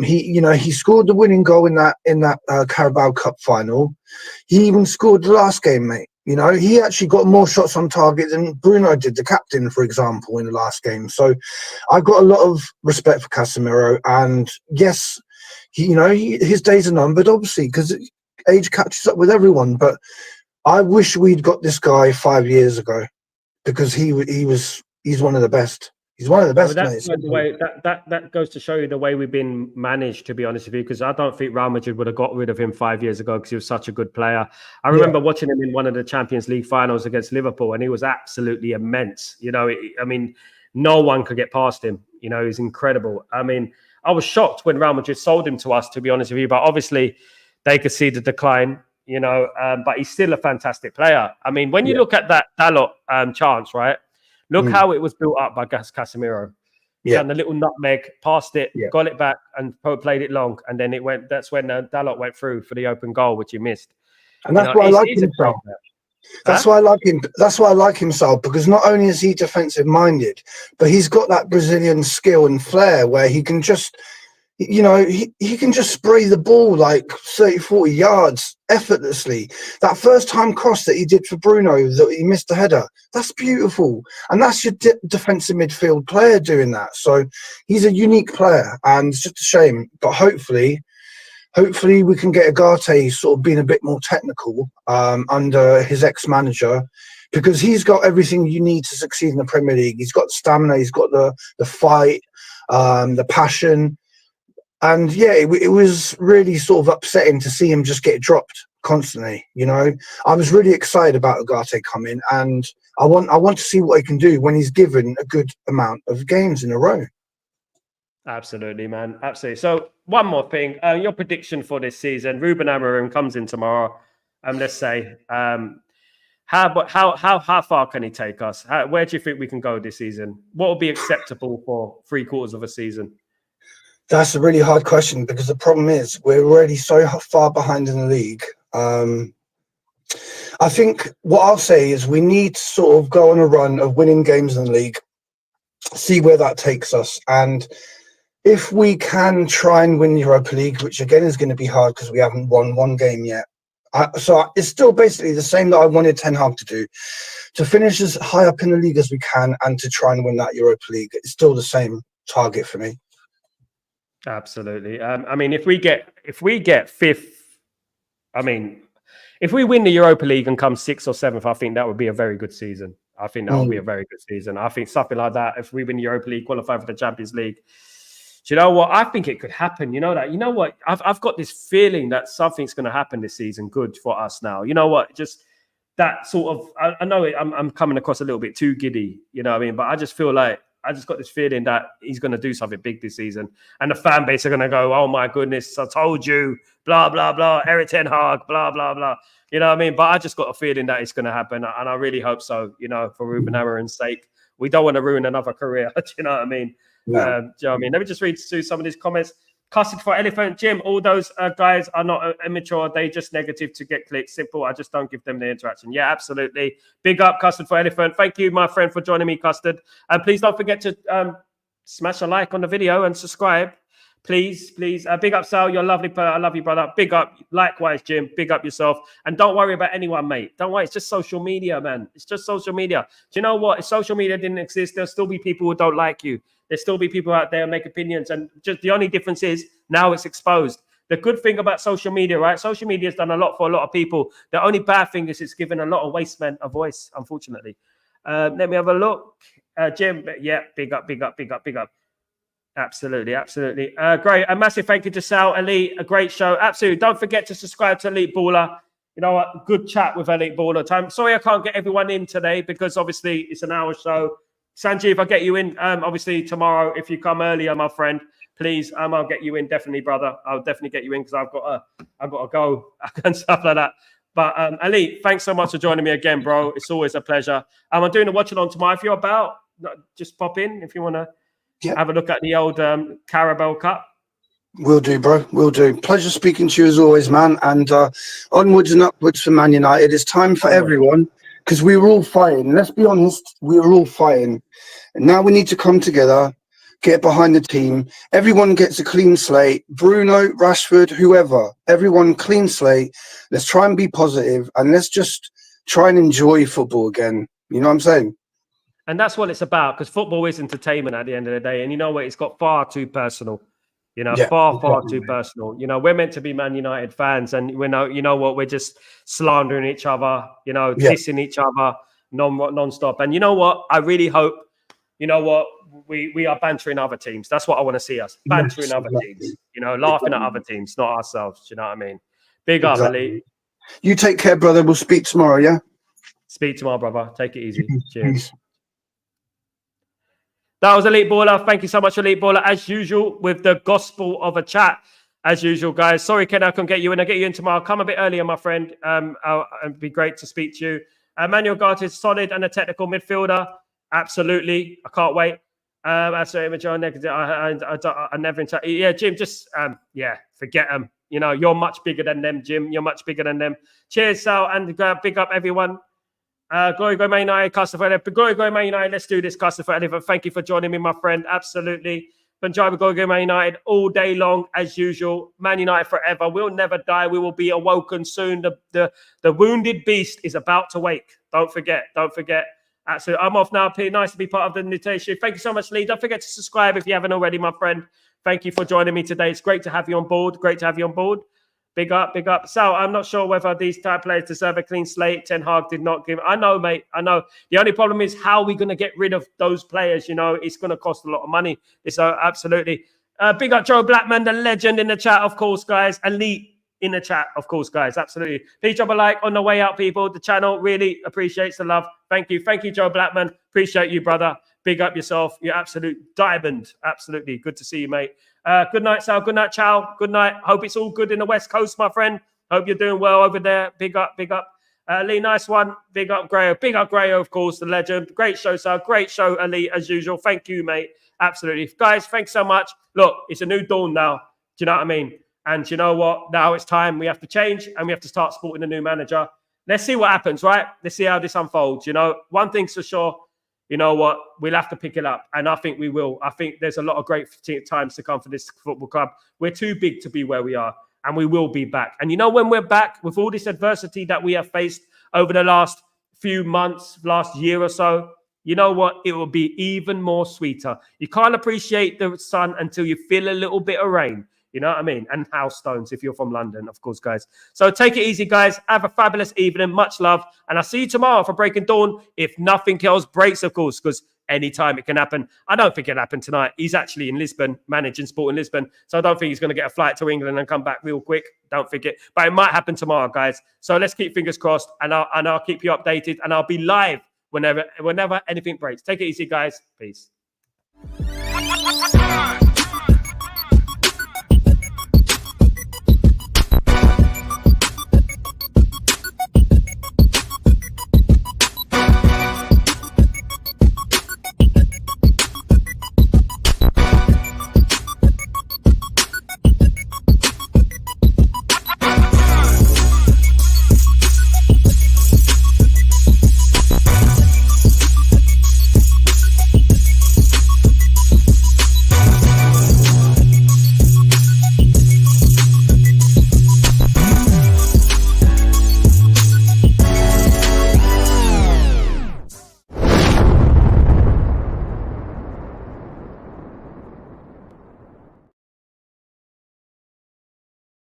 Speaker 2: He scored the winning goal in that Carabao Cup final. He even scored the last game, mate. He actually got more shots on target than Bruno did, the captain, for example, in the last game. So I've got a lot of respect for Casemiro. And yes, his days are numbered, obviously, because age catches up with everyone. But I wish we'd got this guy 5 years ago because he's one of the best. He's one of the best.
Speaker 1: That goes to show you the way we've been managed, to be honest with you, because I don't think Real Madrid would have got rid of him 5 years ago because he was such a good player. I remember watching him in one of the Champions League finals against Liverpool, and he was absolutely immense. No one could get past him. He's incredible. I was shocked when Real Madrid sold him to us, to be honest with you, but obviously they could see the decline, but he's still a fantastic player. When you look at that Dalot chance, right? Look how it was built up by Casemiro. He done the little nutmeg, passed it, got it back, and played it long. And then it went. That's when Dalot went through for the open goal, which he missed.
Speaker 2: And that's why I like him. That's why I like him. That's why I like him, Sal, because not only is he defensive minded, but he's got that Brazilian skill and flair where he can just, he can just spray the ball like 30, 40 yards effortlessly. That first time cross that he did for Bruno, that he missed the header, that's beautiful. And that's your defensive midfield player doing that. So he's a unique player, and it's just a shame. But hopefully, Hopefully, we can get Agate sort of being a bit more technical under his ex-manager, because he's got everything you need to succeed in the Premier League. He's got the stamina, he's got the fight, the passion. And yeah, it was really sort of upsetting to see him just get dropped constantly. You know, I was really excited about Agate coming, and I want to see what he can do when he's given a good amount of games in a row.
Speaker 1: Absolutely, man. Absolutely. So one more thing, your prediction for this season: Ruben Amorim comes in tomorrow. Let's say, how far can he take us? Where do you think we can go this season? What would be acceptable for 3/4 of a season?
Speaker 2: That's a really hard question, because the problem is we're already so far behind in the league. I think what I'll say is we need to sort of go on a run of winning games in the league, see where that takes us. And if we can try and win Europa League, which again is going to be hard because we haven't won one game yet. So it's still basically the same that I wanted Ten Hag to do, to finish as high up in the league as we can and to try and win that Europa League. It's still the same target for me.
Speaker 1: Absolutely. I mean, if we get fifth, I mean, if we win the Europa League and come 6th or 7th, I think that would be a very good season. I think that would be a very good season. I think something like that, if we win the Europa League, qualify for the Champions League. Do you know what? I think it could happen. You know that. You know what? I've got this feeling that something's going to happen this season good for us now. You know what? Just that sort of, I know I'm coming across a little bit too giddy, you know what I mean? But I just feel like, I just got this feeling that he's going to do something big this season. And the fan base are going to go, oh my goodness, I told you, blah, blah, blah, Erik ten Hag, blah, blah, blah. You know what I mean? But I just got a feeling that it's going to happen. And I really hope so, you know, for Ruben Amorim's sake. We don't want to ruin another career. Do you know what I mean?
Speaker 2: No.
Speaker 1: Do you know what I mean? Let me just read through some of these comments. Custard for Elephant, Jim, all those guys are not immature. They just negative to get clicks. Simple. I just don't give them the interaction. Yeah, absolutely. Big up, Custard for Elephant. Thank you, my friend, for joining me, Custard. And please don't forget to smash a like on the video and subscribe. Please. Big up, Sal. You're lovely. I love you, brother. Big up. Likewise, Jim. Big up yourself. And don't worry about anyone, mate. Don't worry. It's just social media, man. It's just social media. Do you know what? If social media didn't exist, there'll still be people who don't like you. There'll still be people out there who make opinions. And just the only difference is now it's exposed. The good thing about social media, right? Social media has done a lot for a lot of people. The only bad thing is it's given a lot of waste men a voice, unfortunately. Let me have a look. Jim, yeah, big up. Absolutely. Great. A massive thank you to Sal, Elite. A great show. Absolutely. Don't forget to subscribe to Elite Baller. You know what? Good chat with Elite Baller time. Sorry I can't get everyone in today because obviously it's an hour show. Sanjeev, I'll get you in. Obviously tomorrow, if you come earlier, my friend, please. I'll get you in definitely, brother. I'll definitely get you in because I've got to go and stuff like that. But Elite, thanks so much for joining me again, bro. It's always a pleasure. I'm doing a watch along tomorrow. If you're about, just pop in if you want to. Yep. Have a look at the old Carabao Cup.
Speaker 2: Will do, bro. Will do. Pleasure speaking to you as always, man. And onwards and upwards for Man United. It's time for everyone, because we were all fighting. Let's be honest, we were all fighting. And now we need to come together, get behind the team. Everyone gets a clean slate. Bruno, Rashford, whoever. Everyone clean slate. Let's try and be positive, and let's just try and enjoy football again. You know what I'm saying?
Speaker 1: And that's what it's about, because football is entertainment at the end of the day. And you know what? It's got far too personal. You know, far too personal. You know, we're meant to be Man United fans, and we know, you know what? We're just slandering each other, you know, dissing each other non-stop. And you know what? I really hope, you know what? We are bantering other teams. That's what I want to see us. Bantering other teams. You know, laughing at other teams, not ourselves. Do you know what I mean? Big up, Elite.
Speaker 2: You take care, brother. We'll speak tomorrow, yeah?
Speaker 1: Speak tomorrow, brother. Take it easy. Cheers. That was Elite Baller. Thank you so much, Elite Baller. As usual, with the gospel of a chat. As usual, guys. Sorry, Ken, I couldn't get you in. I'll get you in tomorrow. Come a bit earlier, my friend. It'd be great to speak to you. Manuel Gart is solid and a technical midfielder. Absolutely. I can't wait. Absolutely. I never... Yeah, Jim, just... forget them. You know, you're much bigger than them, Jim. You're much bigger than them. Cheers, Sal, and big up everyone. Glory, go Man United, Customer. Glory, go Man United. Let's do this, Customer. Thank you for joining me, my friend. Absolutely. Punjab, go Man United all day long, as usual. Man United forever. We'll never die. We will be awoken soon. The wounded beast is about to wake. Don't forget. Absolutely. I'm off now, P. Nice to be part of the invitation. Thank you so much, Lee. Don't forget to subscribe if you haven't already, my friend. Thank you for joining me today. It's great to have you on board. Great to have you on board. Big up, big up. Sal, I'm not sure whether these type players deserve a clean slate. Ten Hag did not give. I know, mate. I know. The only problem is how are we going to get rid of those players? You know, it's going to cost a lot of money. So absolutely. Big up Joe Blackman, the legend in the chat, of course, guys. Elite in the chat, of course, guys. Absolutely. Please drop a like on the way out, people. The channel really appreciates the love. Thank you. Thank you, Joe Blackman. Appreciate you, brother. Big up yourself. You're absolute diamond. Absolutely. Good to see you, mate. Good night, Sal. Good night, Chow. Good night. Hope it's all good in the West Coast, my friend. Hope you're doing well over there. Big up, big up. Lee, nice one. Big up, Grayo. Big up, Grayo, of course, the legend. Great show, Sal. Great show, Ali, as usual. Thank you, mate. Absolutely. Guys, thanks so much. Look, it's a new dawn now. Do you know what I mean? And you know what? Now it's time. We have to change and we have to start supporting a new manager. Let's see what happens, right? Let's see how this unfolds. You know, one thing's for sure. You know what? We'll have to pick it up. And I think we will. I think there's a lot of great times to come for this football club. We're too big to be where we are. And we will be back. And you know, when we're back, with all this adversity that we have faced over the last few months, last year or so, you know what? It will be even more sweeter. You can't appreciate the sun until you feel a little bit of rain. You know what I mean? And house stones if you're from London, of course, guys. So take it easy, guys. Have a fabulous evening. Much love. And I'll see you tomorrow for Breaking Dawn. If nothing else breaks, of course, because anytime it can happen. I don't think it'll happen tonight. He's actually in Lisbon, managing sport in Lisbon. So I don't think he's going to get a flight to England and come back real quick. Don't think it. But it might happen tomorrow, guys. So let's keep fingers crossed. And I'll keep you updated. And I'll be live whenever anything breaks. Take it easy, guys. Peace.